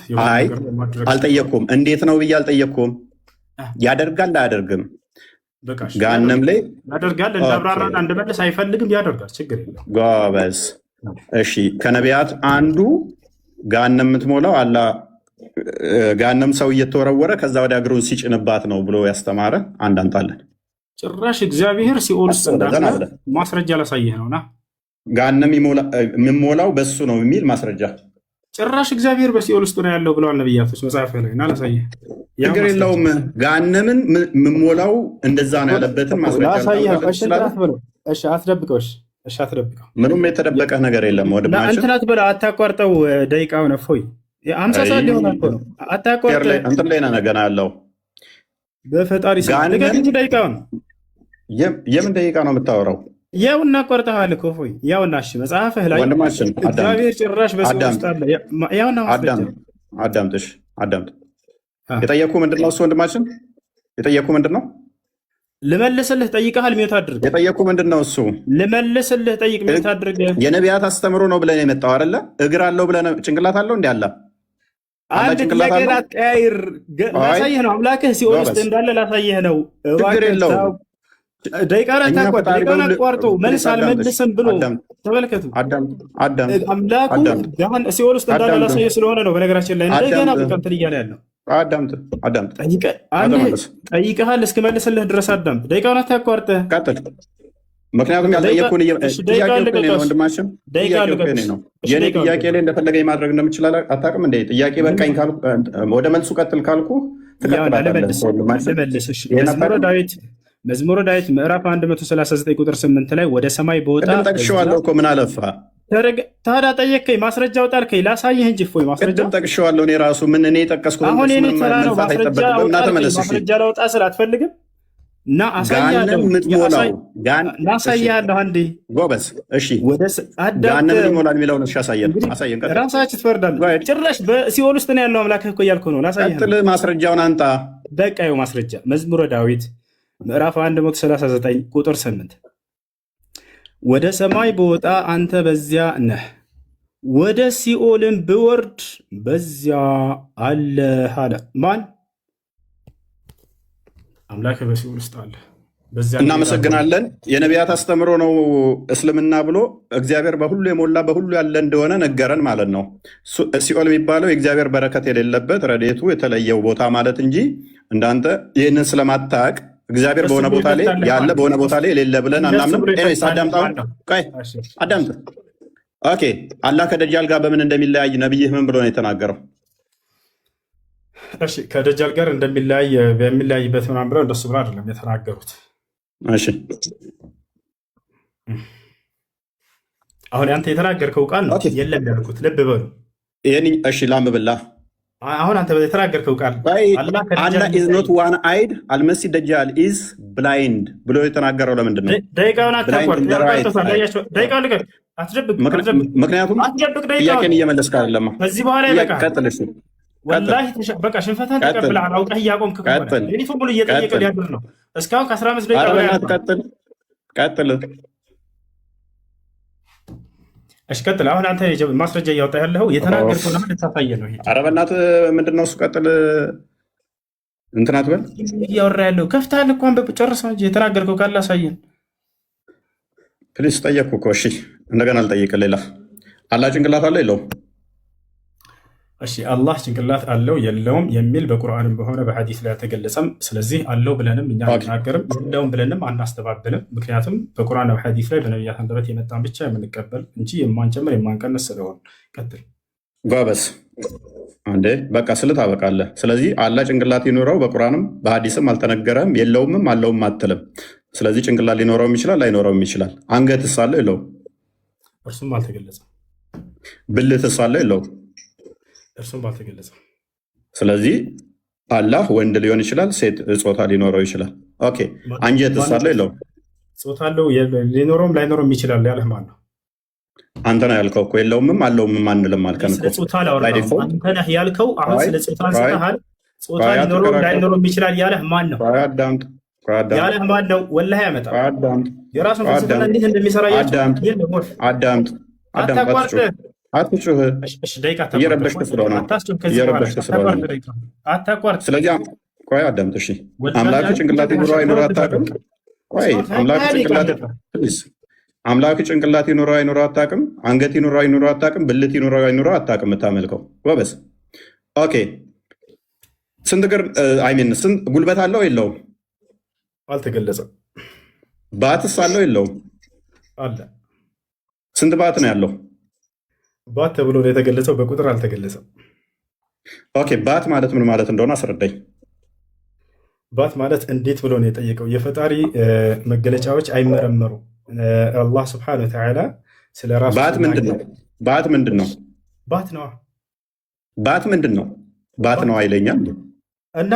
አልጠየቅኩም። እንዴት ነው ብዬ አልጠየቅኩም። ያደርጋል አያደርግም? ገሃነም ላይ
ያደርጋል። እንዳብራራና እንድመልስ አይፈልግም። ያደርጋል፣ ችግር የለም።
ጎበዝ። እሺ ከነቢያት አንዱ ገሃነም የምትሞላው አላህ ጋነም ሰው እየተወረወረ ከዛ ወደ እግሩን ሲጭንባት ነው ብሎ ያስተማረ አንድ አንጣለን።
ጭራሽ እግዚአብሔር ሲኦል ውስጥ እንዳለ ማስረጃ ላሳየህ ነውና
ጋነም የሚሞላው በሱ ነው የሚል ማስረጃ።
ጭራሽ እግዚአብሔር በሲኦል ውስጥ ነው ያለው ብለዋል ነብያቶች መጽሐፍ ላይ እና ላሳየህ።
ችግር የለውም። ጋነምን የምሞላው እንደዛ ነው ያለበትን ማስረጃ
እሺ አትደብቀው። እሺ አትደብቀው።
ምንም የተደበቀ ነገር የለም። ወድማችን
እንትን አትበላ፣ አታቋርጠው። ደቂቃውን እፎይ 50 ሰዓት ሊሆን እኮ ነው። አታቋርጠው።
እንትን ላይ ነው ገና ያለው።
በፈጣሪ ስም ደቂቃውን
የምን ደቂቃ ነው የምታወራው?
ያው እናቋርጠሃል እኮ እፎይ። ያውና እሺ መጽሐፍህ ላይ
ወንድማችን
እግዚአብሔር ጭራሽ በሲኦል ውስጥ አለ። ያውና
አዳምጥሽ አዳምጥ። የጠየኩህ ምንድን ነው እሱ? ወንድማችን የጠየኩህ ምንድን ነው?
ልመልስልህ ጠይቀሃል። ሚውት አድርግ።
የጠየኩህ ምንድን ነው እሱ?
ልመልስልህ ጠይቅ። ሚውት አድርግ።
የነቢያት አስተምሮ ነው ብለን የመጣው አይደለ? እግር አለው ብለን ጭንቅላት አለው እንዲ አለ።
አንድ ጥያቄ ላትቀያይር ላሳየህ ነው። አምላክህ ሲኦል ውስጥ እንዳለ ላሳየህ ነው።
ችግር የለውም።
ደቂቃውን አቋርጦ መልስ አልመልስም ብሎ ተመልከቱ። አምላኩ ሲኦል ውስጥ እንዳለ ላሳየህ ስለሆነ ነው። በነገራችን ላይ እንደገና በቀምትል እያለ ያለው ጠይቀሃል እስክመልስልህ ድረስ አዳምጥ። ደቂቃውን አታቋርጠህ ቀጥል።
ምክንያቱም ያልጠየኩህን ወንድማችን የኔ ጥያቄ ላይ እንደፈለገ ማድረግ እንደምችል አታውቅም እንደ ጥያቄ በቃኝ ወደ መልሱ ቀጥል ካልኩ
መዝሙረ ዳዊት ምዕራፍ 139 ቁጥር 8 ላይ ወደ ሰማይ በወጣ
ጠቅሼዋለሁ እኮ ምን አለፋ
ታዲያ ጠየቅከኝ። ማስረጃ አውጣልከኝ ላሳየህ እንጂ እፎይ ማስረጃ
ጠቅሼዋለሁ እኔ ራሱ ምን እኔ ጠቀስኩት።
አሁን እኔ ተራ ነው ማስረጃ ላውጣ ስል አትፈልግም እና አሳያለሁ። አንዴ
ጎበዝ እሺ፣ ጋነም ይሞላል የሚለውን አሳየን።
ራሳችሁ ትፈርዳለህ። ጭራሽ በሲኦል ውስጥ ነው ያለው አምላክህ እኮ እያልኩህ ነው። ላሳየህ።
ቀጥል፣ ማስረጃውን አንጣ።
በቃ ይኸው ማስረጃ መዝሙረ ዳዊት ምዕራፍ 139 ቁጥር 8 ወደ ሰማይ በወጣ አንተ በዚያ ነህ፣ ወደ ሲኦልም ብወርድ በዚያ አለህ አለ። ማን? አምላክ በሲኦል ውስጥ አለ።
እናመሰግናለን። የነቢያት አስተምሮ ነው እስልምና ብሎ እግዚአብሔር በሁሉ የሞላ በሁሉ ያለ እንደሆነ ነገረን ማለት ነው። ሲኦል የሚባለው የእግዚአብሔር በረከት የሌለበት ረድኤቱ የተለየው ቦታ ማለት እንጂ እንዳንተ ይህንን ስለማታቅ እግዚአብሔር በሆነ ቦታ ላይ ያለ በሆነ ቦታ ላይ የሌለ ብለን አናምንም። አዳምጥ። ኦኬ፣ አላህ ከደጃል ጋር በምን እንደሚለያይ ነብይህ ምን ብሎ ነው የተናገረው?
እሺ፣ ከደጃል ጋር እንደሚለያይ በሚለያይበት ምናምን ብለው እንደሱ ብሎ አይደለም የተናገሩት።
እሺ፣
አሁን አንተ የተናገርከው ቃል ነው የለም ያልኩት። ልብ በሉ።
እሺ፣ ላምብላ
አሁን አንተ የተናገርከው ቃል
አላህ ኢዝ ኖት ዋን አይድ አልመሲህ ደጃል ኢዝ ብላይንድ ብሎ የተናገረው ለምንድን ነው?
ደቂቃውን አታቋርጥ።
ምክንያቱም ጥያቄን እየመለስክ አይደለም።
ከዚህ በኋላ ይበቃል። ወላሂ በቃ ሽንፈትህን ተቀብለሃል። አውቀህ እያቆምክ ሌሊቱን ሙሉ እየጠየቀ ሊያድር ነው። እስካሁን ከ15 ደቂቃ
ቀጥል።
እሺ ቀጥል። አሁን አንተ ማስረጃ እያወጣ ያለው የተናገርከው ለምን ልታሳየ ነው?
ኧረ በእናትህ ምንድን ነው እሱ? ቀጥል። እንትን አትበል።
እያወራ ያለው ከፍተሃል እኮ ጨርሰው እንጂ የተናገርከው ካለ አሳየን
ፕሊስ። ጠየቅኩ እኮ። እሺ እንደገና ልጠይቅህ። ሌላ አላህ ጭንቅላት አለ የለውም?
እሺ አላህ ጭንቅላት አለው የለውም የሚል በቁርአንም በሆነ በሐዲስ ላይ አልተገለጸም። ስለዚህ አለው ብለንም እኛ አንናገርም፣ የለውም ብለንም አናስተባብልም። ምክንያቱም በቁርአን በሐዲስ ላይ በነቢያት አንደበት የመጣን ብቻ የምንቀበል እንጂ የማንጨምር የማንቀንስ ስለሆን። ቀጥል
ጎበዝ። አንዴ በቃ ስልት አበቃለህ። ስለዚህ አላህ ጭንቅላት ይኖረው በቁርአንም በሐዲስም አልተነገረም፣ የለውምም አለውም አትልም። ስለዚህ ጭንቅላት ሊኖረውም ይችላል ላይኖረውም ይችላል። አንገትስ አለው የለውም?
እርሱም አልተገለጸም።
ብልትስ አለው የለውም?
እርሱም ባልተገለጸም።
ስለዚህ አላህ ወንድ ሊሆን ይችላል፣ ሴት ጾታ ሊኖረው ይችላል። ኦኬ፣ አንጀትስ አለው የለውም?
ጾታ አለው፣ ሊኖረውም ላይኖረውም ይችላል ያለህ ማን ነው?
አንተ ነህ ያልከው እኮ። የለውምም አለውም አንልም አልከን እኮ።
ጾታ ላውራው አንተ ነህ ያልከው። አሁን ስለ ጾታ አንስተሃል። ጾታ ሊኖረውም ላይኖረውም ይችላል ያለህ ማን ነው? ያለህ ማን ነው? ወላሂ ያመጣል የራሱን ፍልስፍና እንዴት እንደሚሰራ
አዳምጥ። አትጩህ፣ እየረበሽክ ስለሆነ። ስለዚህ ቆይ አዳምጥ። እሺ አምላክ ጭንቅላት ይኑረው አይኑረው አታውቅም? ቆይ አምላክ ጭንቅላት ይኑረው አይኑረው አታውቅም? አንገት ይኑረው አይኑረው አታውቅም? ብልት ይኑረው አይኑረው አታውቅም? የምታመልከው ጎበዝ። ኦኬ ስንት እግር አይሚን ስንት ጉልበት አለው የለውም?
አልተገለጸም።
ባትስ አለው የለውም?
አለ።
ስንት ባት ነው ያለው?
ባት ተብሎ ነው የተገለጸው፣ በቁጥር አልተገለጸም።
ኦኬ ባት ማለት ምን ማለት እንደሆነ አስረዳኝ።
ባት ማለት እንዴት ብሎ ነው የጠየቀው? የፈጣሪ መገለጫዎች አይመረመሩ። አላህ ስብሐነሁ ወተዓላ ስለ ራሱ
ባት ምንድን ነው? ባት ምንድን ነው?
ባት ነው።
ባት ምንድን ነው? ባት ነው አይለኛል።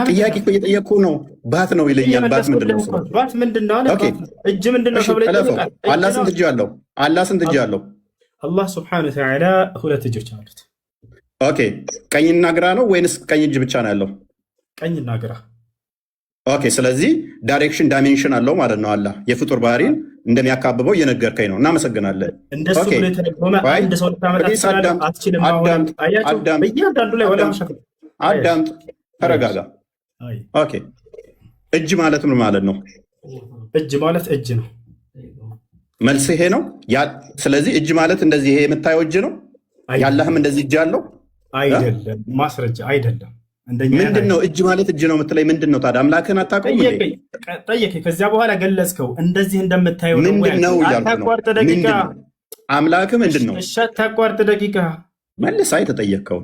ጥያቄ እኮ እየጠየቅኩ ነው። ባት ነው ይለኛል። ባት ምንድን ነው?
ባት ምንድን ነው? እጅ ምንድን ነው ተብሎ ይጠየቃል።
አላህ ስንት እጅ አለው? አላህ ስንት እጅ አለው?
አላህ ስብሐነሁ ወተዓላ 2 እጆች አሉት።
ኦኬ ቀኝና ግራ ነው ወይንስ ቀኝ እጅ ብቻ ነው ያለው?
ቀኝና ግራ።
ኦኬ ስለዚህ ዳይሬክሽን ዳይሜንሽን አለው ማለት ነው። አላህ የፍጡር ባህሪን እንደሚያካብበው እየነገርከኝ ነው። እናመሰግናለን።
እንደሱ ብሎ የተደጎመ አንድ ሰው ልታመጣ አትችልም። በእያንዳንዱ ላይ ወላ
አዳምጥ፣ ተረጋጋ። ኦኬ እጅ ማለት ምን ማለት ነው?
እጅ ማለት እጅ ነው።
መልስ ይሄ ነው። ስለዚህ እጅ ማለት እንደዚህ ይሄ የምታየው እጅ ነው። ያለህም እንደዚህ እጅ አለው
አይደለም? ማስረጃ አይደለም።
ምንድን ነው እጅ ማለት እጅ ነው የምትለኝ ምንድን ነው ታዲያ? አምላክህን አታውቀውም?
ጠየቀኝ። ከዚያ በኋላ ገለጽከው። እንደዚህ እንደምታየው
ምንድን ነው እያልኩ ነው። አምላክህ ምንድን ነው?
እሺ አታቋርጥ ደቂቃ
መልስ። አይ ተጠየቅከው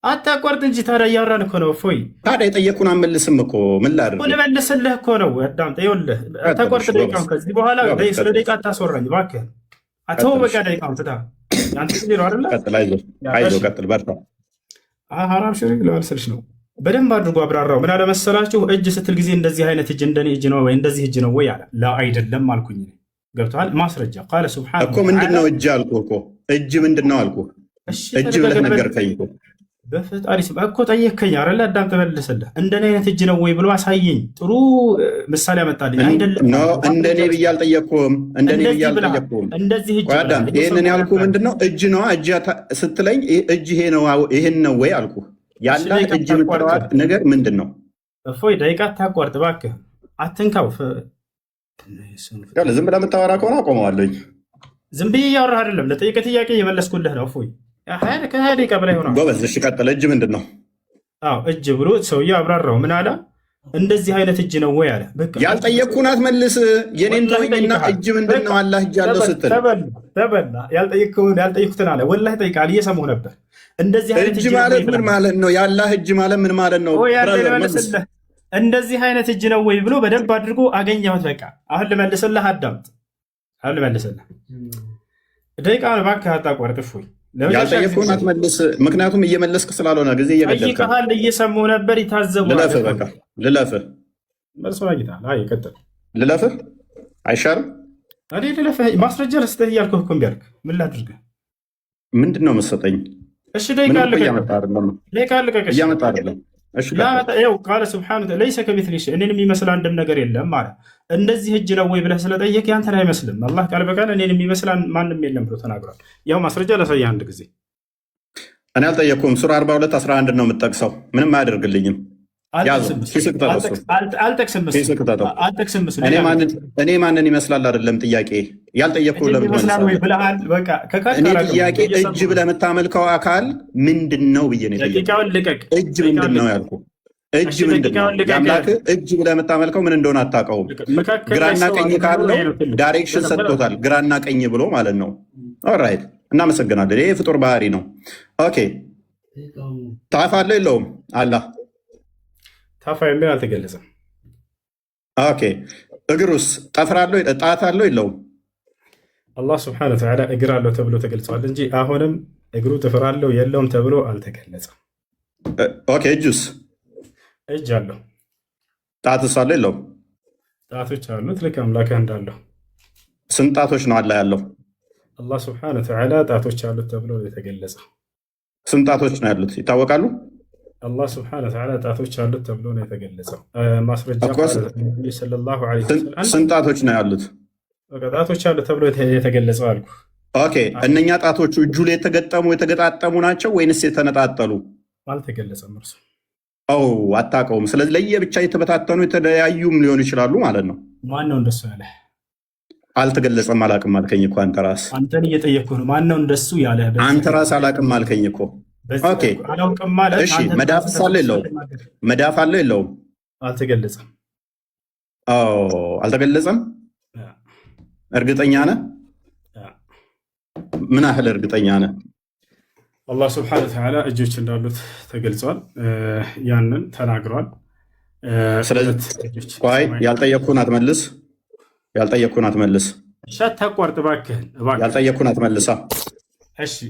አታቋርጥ እንጂ ታዲያ እያወራን እኮ ነው። እፎይ
ታዲያ የጠየቅኩን አመልስም እኮ ምን ላድርግ?
ልመልስልህ እኮ ነው። አዳምጥ። ይኸውልህ አታቋርጥ ደቂቃውን። ከዚህ በኋላ ስለ ደቂቃ አታስወራኝ እባክህ። አተው በቃ ደቂቃውን ትታ ያንተ ጊዜ ነው አይደለ? ቀጥል። አይዞህ ቀጥል፣ በርታ። ሀራም ሽሪክ ለመልሰልሽ ነው። በደንብ አድርጎ አብራራው። ምን አለመሰላችሁ? እጅ ስትል ጊዜ እንደዚህ አይነት እጅ እንደኔ እጅ ነው ወይ እንደዚህ እጅ ነው ወይ አለ። ላ አይደለም አልኩኝ። ገብቶሃል? ማስረጃ ቃለ ሱብሃነ
እኮ ምንድን ነው እጅ አልኩህ እኮ። እጅ ምንድን ነው አልኩህ። እጅ ብለህ ነገርከኝ እኮ።
በፈጣሪ ስም እኮ ጠየቅከኝ አይደለ? አዳም ተመልሰልህ እንደኔ አይነት እጅ ነው ወይ ብሎ አሳየኝ። ጥሩ ምሳሌ አመጣልኝ። አይደለም
እንደኔ ብዬ አልጠየቅኩም። እንደኔ ብዬ አልጠየቅኩም።
እንደዚህ እጅ
አዳም ይሄንን ያልኩህ ምንድን ነው? እጅ ነው እጅ ስትለኝ እጅ ይሄ ነው ይሄን ነው ወይ አልኩህ። ያለ እጅ የምትለዋ ነገር ምንድን ነው?
እፎይ ደቂቃ ታቋርጥ እባክህ፣ አትንካው።
ዝም ብለህ የምታወራ ከሆነ አቆመዋለኝ።
ዝም ብዬ እያወራህ አይደለም፣ ለጠየቀ ጥያቄ የመለስኩልህ ነው። እፎይ ከሀያ ደቂቃ በላይ ሆኗል።
ጎበዝ። እሺ ቀጥል። እጅ ምንድን ነው?
አዎ እጅ ብሎ ሰውዬው አብራራው። ምን አለ? እንደዚህ አይነት እጅ ነው ወይ አለ።
ያልጠየቅኩህን አትመልስ። የኔን ተወኝና እጅ ምንድን ነው አላህ እጅ አለው ስትል
ተበላ። ያልጠየቅኩትን አለ። ወላሂ ጠይቃል፣ እየሰማሁ ነበር። እንደዚህ አይነት
እጅ ማለት ምን ማለት ነው? ያላህ እጅ ማለት ምን ማለት ነው?
እንደዚህ አይነት እጅ ነው ወይ ብሎ በደንብ አድርጎ አገኘሁት። በቃ አሁን ልመልስልህ፣ አዳምጥ። አሁን ልመልስልህ። ደቂቃውን እባክህ አታቋርጥ። እፎይ
ያልጠየቅኩህን አትመልስ። ምክንያቱም እየመለስክ ስላልሆነ ጊዜ እየገደልክ
ጠይቀሃል። እየሰማሁ ነበር። ይታዘቡ።
ልለፍህ፣ በቃ ልለፍህ።
መልሶን አግኝተሃል። አይ ቀጥል።
ልለፍህ አይሻልም?
እኔ ልለፍህ ማስረጃ ልስጥህ እያልኩህ እኮ እምቢ አልክ። ምን ላድርግህ?
ምንድን ነው የምትሰጠኝ?
እሺ ደቂቃ ልቀቅ።
እያመጣ አይደለም።
ቃለ ሱብሓነሁ ለይሰ ከሚስሊሂ ሸይእ፣ እኔን የሚመስል አንድም ነገር የለም አለ። እንደዚህ እጅ ነው ወይ ብለህ ስለጠየቅ ያንተን አይመስልም። አላህ ቃል በቃል እኔን የሚመስል ማንም የለም ብሎ ተናግሯል። ያው ማስረጃ ላሳየህ አንድ ጊዜ።
እኔ አልጠየቅኩም። ሱራ 42:11 ነው የምጠቅሰው። ምንም አያደርግልኝም። እኔ ማንን ይመስላል አይደለም ጥያቄ። ያልጠየቅኩህ ለምን እኔ ጥያቄ እጅ ብለህ የምታመልከው አካል ምንድን ነው ብዬ ነው የጠየቅኩህ። እጅ ምንድን ነው ያልኩህ። እጅ ምንድን ነው? የአምላክህ እጅ ብለህ የምታመልከው ምን እንደሆነ አታውቀውም። ግራና ቀኝ ካለው ዳይሬክሽን ሰጥቶታል። ግራና ቀኝ ብሎ ማለት ነው። ኦራይት፣ እናመሰግናለን። ይሄ ፍጡር ባህሪ ነው። ኦኬ ታፍ አለው የለውም? አላህ
ታፋ የሚል አልተገለጸም።
ኦኬ እግሩስ ጠፍር አለው ጣት አለው የለውም?
አላህ ስብሐነሁ ወተዓላ እግር አለው ተብሎ ተገልጿል እንጂ አሁንም እግሩ ጥፍር አለው የለውም ተብሎ አልተገለጸም።
ኦኬ እጁስ?
እጅ አለው።
ጣትስ አለው የለውም?
ጣቶች አሉት ልክ አምላክህ እንዳለው።
ስንት ጣቶች ነው አላህ ያለው?
አላህ ስብሐነሁ ወተዓላ ጣቶች አሉት ተብሎ የተገለጸው።
ስንት ጣቶች ነው ያሉት ይታወቃሉ?
አላህ ስብሐነሁ ወተዓላ ጣቶች አሉት ተብሎ ነው የተገለጸው። ማስረጃ ሰለላሁ ዐለይሂ ወሰለም
ስንት ጣቶች ነው ያሉት?
ጣቶች አሉት ተብሎ የተገለጸው አልኩ።
ኦኬ እነኛ ጣቶቹ እጁ ላይ የተገጣጠሙ ናቸው ወይንስ የተነጣጠሉ?
አልተገለጸም እርሱ።
አታውቀውም። ስለዚህ ለየብቻ የተበታተኑ የተለያዩም ሊሆኑ ይችላሉ ማለት ነው።
ማን ነው እንደሱ ያለ?
አልተገለጸም። አላቅም አልከኝ እኮ አንተ ራስህ።
አንተን እየጠየቅኩህ ነው። ማን ነው እንደሱ ያለ?
አንተ ራስህ አላቅም አልከኝ እኮ። ኦኬ
አላውቅም ማለት
እሺ፣ መዳፍ አለ የለውም? መዳፍ አለ የለውም?
አልተገለጸም።
አልተገለጸም። እርግጠኛ ነህ? ምን ያህል እርግጠኛ ነህ?
አላህ ስብሐነ ወተዓላ እጆች እንዳሉት ተገልጿል። ያንን ተናግሯል።
ስለዚህ ቆይ ያልጠየቅኩህን አትመልስ። ያልጠየቅኩህን አትመልስ።
አታቋርጥ እባክህን።
ያልጠየቅኩህን አትመልሳ።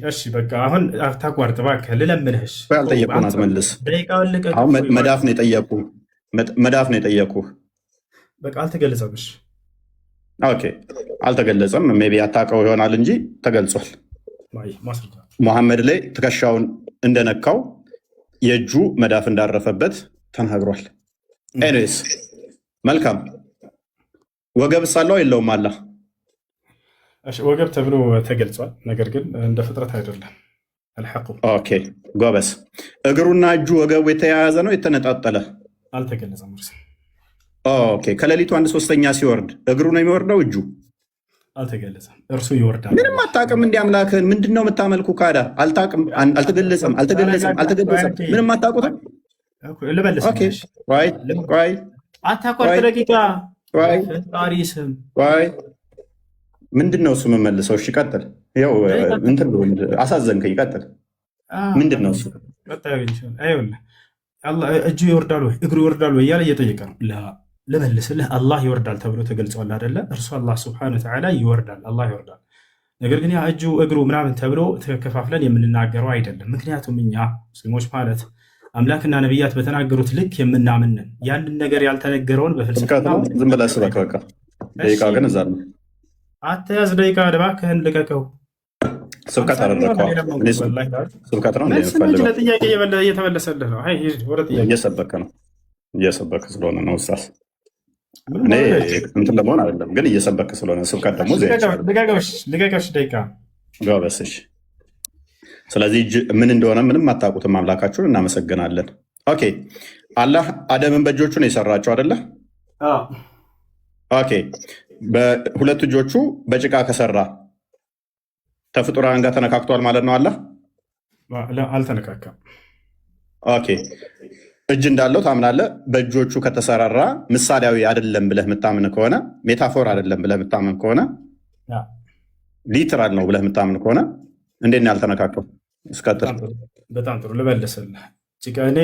እሺ በቃ አሁን አታቋርጥ እባክህን፣ ልለምንህ።
ያልጠየቅኩህን አትመልስ።
ደቂቃውን ልቀቅ።
አሁን መዳፍ ነው የጠየቅኩህ። መዳፍ ነው የጠየቅኩህ።
በቃ አልተገለጸም። እሺ
ኦኬ አልተገለጸም። ሜይ ቢ አታውቀው ይሆናል እንጂ ተገልጿል። ሙሐመድ ላይ ትከሻውን እንደነካው የእጁ መዳፍ እንዳረፈበት ተናግሯል። ኤኒዌይስ መልካም። ወገብ ሳለው የለውም አላህ?
ወገብ ተብሎ ተገልጿል። ነገር ግን እንደ ፍጥረት አይደለም። አልሐቁ
ኦኬ ጎበስ። እግሩና እጁ ወገቡ የተያያዘ ነው የተነጣጠለ?
አልተገለጸም።
ኦኬ ከሌሊቱ 1/3 ሲወርድ እግሩ ነው የሚወርደው? እጁ
አልተገለጸም። እርሱ ይወርዳል።
ምንም አታውቅም። እንዲህ አምላክህን ምንድን ነው የምታመልኩ? ካዳ አልታውቅም። አልተገለጸም። ምንም አታውቁትም።
ልመልስ።
ቆይ
አታቋርጥ። ደቂቃ ፈጣሪ ስም
ምንድን ነው እሱ የምመልሰው? እሺ ቀጥል። ያው እንትን አሳዘንከኝ። ቀጥል። ምንድን ነው እሱ?
እጁ ይወርዳል ወይ እግሩ ይወርዳል ወይ እያለ እየጠየቀ ነው። ልመልስልህ፣ አላህ ይወርዳል ተብሎ ተገልጿል አይደለ? እርሱ አላህ ስብሐነ ወተዓላ ይወርዳል፣ አላህ ይወርዳል። ነገር ግን ያ እጁ እግሩ ምናምን ተብሎ ተከፋፍለን የምንናገረው አይደለም። ምክንያቱም እኛ ሙስሊሞች ማለት አምላክና ነቢያት በተናገሩት ልክ የምናምንን ያንን ነገር ያልተነገረውን በፍልስፍና
ዝም ብለህ ስበክ። በቃ ደቂቃ ግን እዛ ነው።
አትያዝ። ደቂቃ እባክህን ልቀቀው።
ስብከት አደረግከው። ስብከት ነው
ለጥያቄ እየተመለሰልህ ነው።
እየሰበከ ነው። እየሰበክ ስለሆነ ነው ኡስታዝ። እኔ እንትን ለመሆን አይደለም ግን እየሰበክ ስለሆነ ስብከት ደግሞ
ልቀቀሽ። ደቂቃ
ጎበስሽ። ስለዚህ ምን እንደሆነ ምንም አታውቁትም አምላካችሁን። እናመሰግናለን። ኦኬ አላህ አደምን በእጆቹ ነው የሰራቸው አይደለ? ኦኬ በሁለት እጆቹ በጭቃ ከሰራ ተፍጡራን ጋር ተነካክቷል ማለት ነው። አላህ
አልተነካካም።
ኦኬ እጅ እንዳለው ታምናለህ። በእጆቹ ከተሰራራ ምሳሌያዊ አይደለም ብለህ የምታምን ከሆነ ሜታፎር አይደለም ብለህ የምታምን ከሆነ ሊትራል ነው ብለህ የምታምን ከሆነ እንዴት ነው ያልተነካከው? እስቀጥል።
በጣም ጥሩ ልመልስልህ። እኔ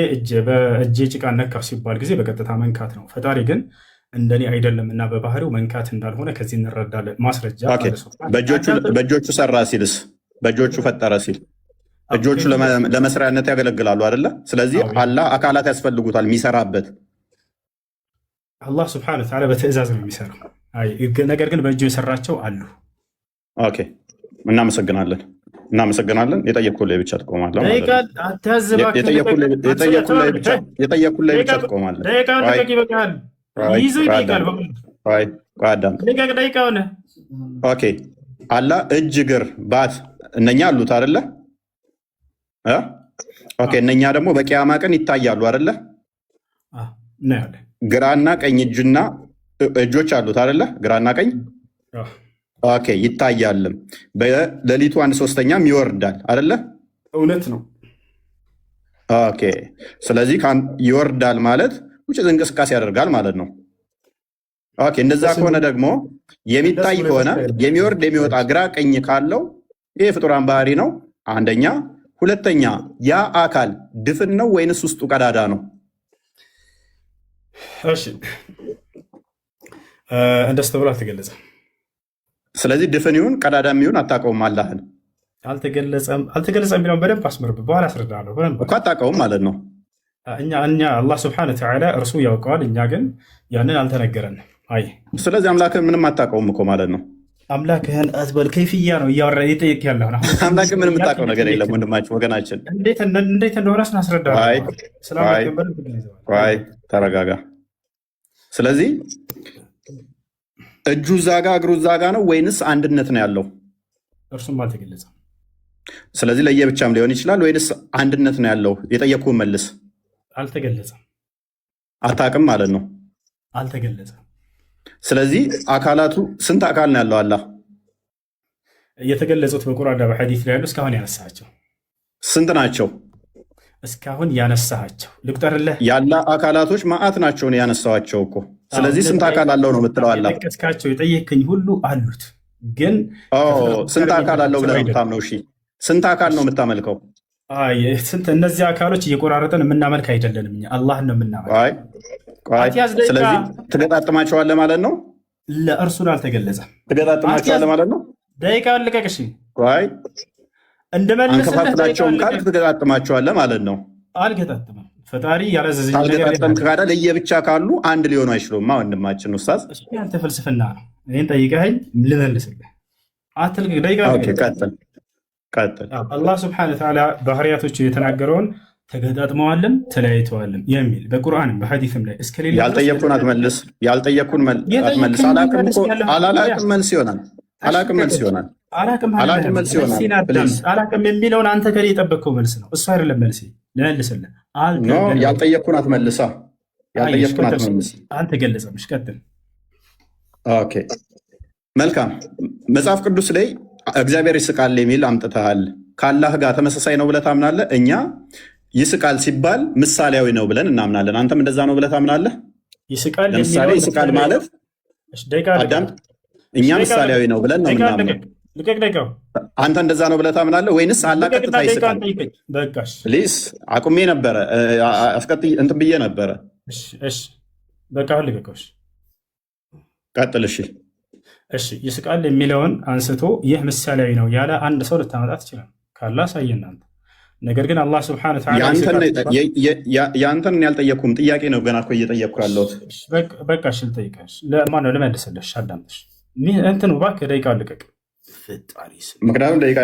በእጄ ጭቃ ነካው ሲባል ጊዜ በቀጥታ መንካት ነው። ፈጣሪ ግን እንደኔ አይደለም እና በባህሪው መንካት እንዳልሆነ ከዚህ እንረዳለን። ማስረጃ
በእጆቹ ሰራ ሲልስ በእጆቹ ፈጠረ ሲል እጆቹ ለመስሪያነት ያገለግላሉ አይደለ? ስለዚህ አላህ አካላት ያስፈልጉታል የሚሰራበት።
አላህ ስብሐነ ወተዓላ በትዕዛዝ ነው የሚሰራው። ነገር ግን በእጁ የሰራቸው አሉ።
ኦኬ እናመሰግናለን። የጠየቅኩህ ላይ ብቻ ትቆማለህ። የጠየቅኩህ ላይ ብቻ ትቆማለህ። ኦኬ አላህ እጅ፣ እግር፣ ባት እነኛ አሉት አይደለ? ኦኬ እነኛ ደግሞ በቂያማ ቀን ይታያሉ አይደለ? ግራና ቀኝ እጅና እጆች አሉት አይደለ? ግራና ቀኝ ኦኬ ይታያልም። በሌሊቱ 1/3 ይወርዳል አይደለ?
እውነት ነው።
ኦኬ ስለዚህ ይወርዳል ማለት እንቅስቃሴ ያደርጋል ማለት ነው። ኦኬ እንደዛ ከሆነ ደግሞ የሚታይ ከሆነ የሚወርድ የሚወጣ ግራ ቀኝ ካለው ይህ ፍጡራን ባህሪ ነው አንደኛ። ሁለተኛ ያ አካል ድፍን ነው ወይንስ ውስጡ ቀዳዳ ነው?
እሺ እንደሱ ተብሎ አልተገለጸም።
ስለዚህ ድፍን ይሁን ቀዳዳ የሚሆን አታውቀውም። አላህን
አልተገለጸም የሚለውን በደንብ አስመርብ፣ በኋላ አስረዳለሁ።
እኮ አታውቀውም ማለት ነው።
እኛ አላህ ስብሐነ ወተዓላ እርሱ ያውቀዋል፣ እኛ ግን ያንን አልተነገረንም።
ስለዚህ አምላክህን ምንም አታውቀውም እኮ ማለት ነው።
አምላክህን አትበል። ከይፍያ ነው እያወራ እየጠየቅ ያለው።
አምላክህን ምንም የምታውቀው ነገር የለም ወንድማችን፣ ወገናችን።
እንዴት እንደሆነ ስናስረዳ
ተረጋጋ። ስለዚህ እጁ እዛ ጋ እግሩ እዛ ጋ ነው ወይንስ አንድነት ነው ያለው?
እርሱም አልተገለጸም።
ስለዚህ ለየብቻም ሊሆን ይችላል ወይንስ አንድነት ነው ያለው? የጠየቅኩህን መልስ።
አልተገለጸም።
አታውቅም ማለት ነው።
አልተገለጸም።
ስለዚህ አካላቱ ስንት አካል ነው ያለው? አላህ
የተገለጹት በቁርአንና በሐዲስ ላይ ያሉ እስካሁን ያነሳቸው
ስንት ናቸው?
እስካሁን ያነሳሃቸው ልቁጠርልህ?
ያለ አካላቶች ማአት ናቸው ያነሳዋቸው እኮ። ስለዚህ ስንት አካል አለው ነው የምትለው? አላ
የጠቀስካቸው የጠየከኝ ሁሉ አሉት፣ ግን
ስንት አካል አለው ብለህ ነው የምታምነው? እሺ ስንት አካል ነው የምታመልከው?
ስንት እነዚህ አካሎች እየቆራረጠን የምናመልክ አይደለንም እኛ አላህን ነው የምናመልክ።
ስለዚህ ትገጣጥማቸዋለህ ማለት ነው?
ለእርሱን አልተገለጸም።
ትገጣጥማቸዋለህ ማለት ነው?
ደቂቃ ልቀቅሽ
አንከፋፍላቸውም ካልክ ትገጣጥማቸዋለህ ማለት ነው?
አልገጣጥምም። ፈጣሪ ያላዘዘኝ
አልገጣጠምክ ካለ ለየብቻ ካሉ አንድ ሊሆኑ አይችሉም። ወንድማችን ኡስታዝ፣
አንተ ፍልስፍና ነው። ይህን ጠይቀኸኝ ልመልስልህ። አትልቅ ደቂቃ ቀጥል። አላህ ስብሐነ ወተዓላ ባህሪያቶቹ የተናገረውን ተገጣጥመዋልም ተለያይተዋልም የሚል በቁርአንም በሐዲስም ላይ እስከሌለ
ያልጠየቅኩን አትመልስ። ያልጠየቅኩን አትመልስ። አላቅም መልስ ይሆናል። አላቅም መልስ ይሆናል።
አላቅም የሚለውን አንተ ከኔ የጠበቅከው መልስ ነው። እሱ አይደለም መልስ። ልመልስልህ።
ያልጠየቅኩን አትመልሳ። ያልጠየቅኩን አትመልስ።
አንተ ገለጸምሽ። ቀጥል።
ኦኬ መልካም። መጽሐፍ ቅዱስ ላይ እግዚአብሔር ይስቃል የሚል አምጥተሃል። ከአላህ ጋር ተመሳሳይ ነው ብለህ ታምናለህ? እኛ ይስቃል ሲባል ምሳሌያዊ ነው ብለን እናምናለን። አንተም እንደዛ ነው ብለህ ታምናለህ? ለምሳሌ ይስቃል ማለት አዳም፣ እኛ ምሳሌያዊ ነው ብለን ነው የምናምነው። አንተ እንደዛ ነው ብለህ ታምናለህ ወይንስ አላህ ቀጥታ ይስቃል? ፕሊስ አቁሜ ነበረ እንትን ብዬ ነበረ። ቀጥል።
እሺ ይስቃል የሚለውን አንስቶ ይህ ምሳሌያዊ ነው ያለ አንድ ሰው ልታመጣ ትችላል። ካላ ሳየናንተ። ነገር ግን አላህ ስብሐነ ወተዓላ
ያንተን ያልጠየኩም ጥያቄ ነው ገና እኮ እየጠየቅኩ ያለሁት።
በቃ እሺ ልጠይቅሽ። ለማነው ልመልስልሽ? አዳምጥሽ እንትን እባክህ ደቂቃውን ልቀቅ።
ምክንያቱም ደቂቃ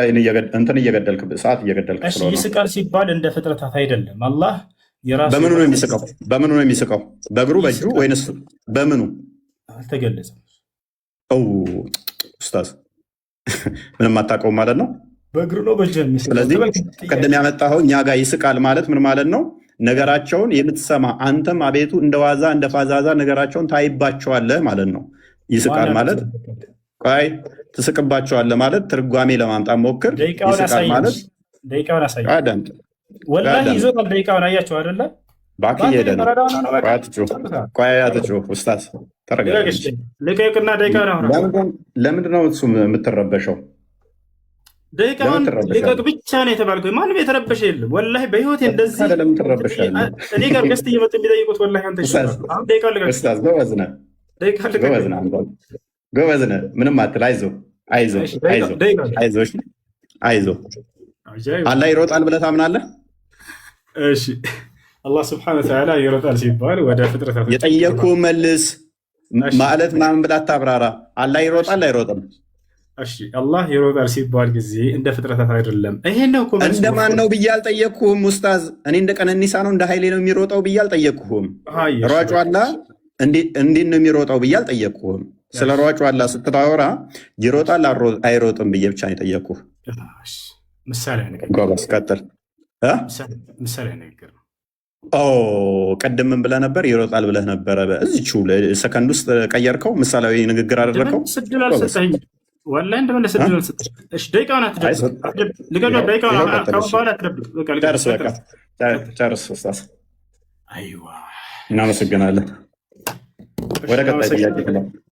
እንትን እየገደልክ ሰዓት እየገደልክ ስለሆነ።
ይስቃል ሲባል እንደ ፍጥረታት አይደለም። አላህ የራሱ
በምኑ ነው የሚስቀው? በምኑ ነው የሚስቀው? በእግሩ በእጁ ወይንስ በምኑ?
አልተገለጸም።
ኡስታዝ ምንም አታውቀውም ማለት ነው።
በእግሩ ነው በእጁ የሚስቀው።
ስለዚህ ቅድም ያመጣኸው እኛ ጋር ይስቃል ማለት ምን ማለት ነው? ነገራቸውን የምትሰማ አንተም አቤቱ እንደ ዋዛ እንደ ፋዛዛ ነገራቸውን ታይባቸዋለህ ማለት ነው። ይስቃል ማለት ቆይ ትስቅባቸዋለህ ማለት ትርጓሜ ለማምጣት ሞክር። ይስቃል ማለት
ደቂቃውን አሳየኝ። ወላሂ ይዞታል። ደቂቃውን አያቸው አይደለ?
ባክ እየሄደ ነው። ቆይ አትጩህ ኡስታዝ ተረጋጋ።
ልቀቅና ደቂቃውን አሁን
ለምንድን ነው እሱ የምትረበሸው?
ደቂቃውን ልቀቅ ብቻ ነው የተባልከው። ማንም የተረበሸ የለም። ወላሂ በህይወቴ እንደዚህ
ለምን ትረበሻለህ?
እኔ ጋር ገስት እየመጡ የሚጠይቁት ወላሂ አንተ አሁን ደቂቃውን ልቀቅ ኡስታዝ። ጎበዝ ነህ፣
ጎበዝ ነህ። ምንም አትል። አይዞህ አይዞህ። አላህ ይሮጣል ብለህ ታምናለህ?
እሺ አላህ ስብሐነ ወተዓላ ይሮጣል ሲባል ወደ ፍጥረታት
የጠየኩህ መልስ ማለት ምናምን ብለህ አታብራራ። አላህ ይሮጣል አይሮጥም?
እሺ አላህ ይሮጣል ሲባል ጊዜ እንደ ፍጥረታት አይደለም። ይሄን ነው እኮ
እንደማን ነው ብዬ አልጠየቅኩህም ኡስታዝ። እኔ እንደ ቀነኒሳ ነው እንደ ኃይሌ ነው የሚሮጠው ብዬ አልጠየቅኩህም። ሯጩ አላህ እንዴት ነው የሚሮጠው ብዬ አልጠየቅኩህም። ስለ ሯጩ አላህ ስታወራ ይሮጣል አይሮጥም ብዬ ብቻ ነው የጠየቅኩህ።
ምሳሌ ነገር
ጎበዝ፣ ቀጥል።
ምሳሌ ነገር
ቅድም ምን ብለህ ነበር? ይሮጣል ብለህ ነበረ። እዚቹ ሰከንድ ውስጥ ቀየርከው፣ ምሳሌያዊ ንግግር አደረግከው።
ስድል አልሰጠኝ ወላሂ እንደመለስ ስድል አልሰጠኝ። እሺ ደቂቃውን
ጨርስ ኡስታዝ። አይዋ እናመሰግናለን። ወደ ቀጣይ ጥያቄ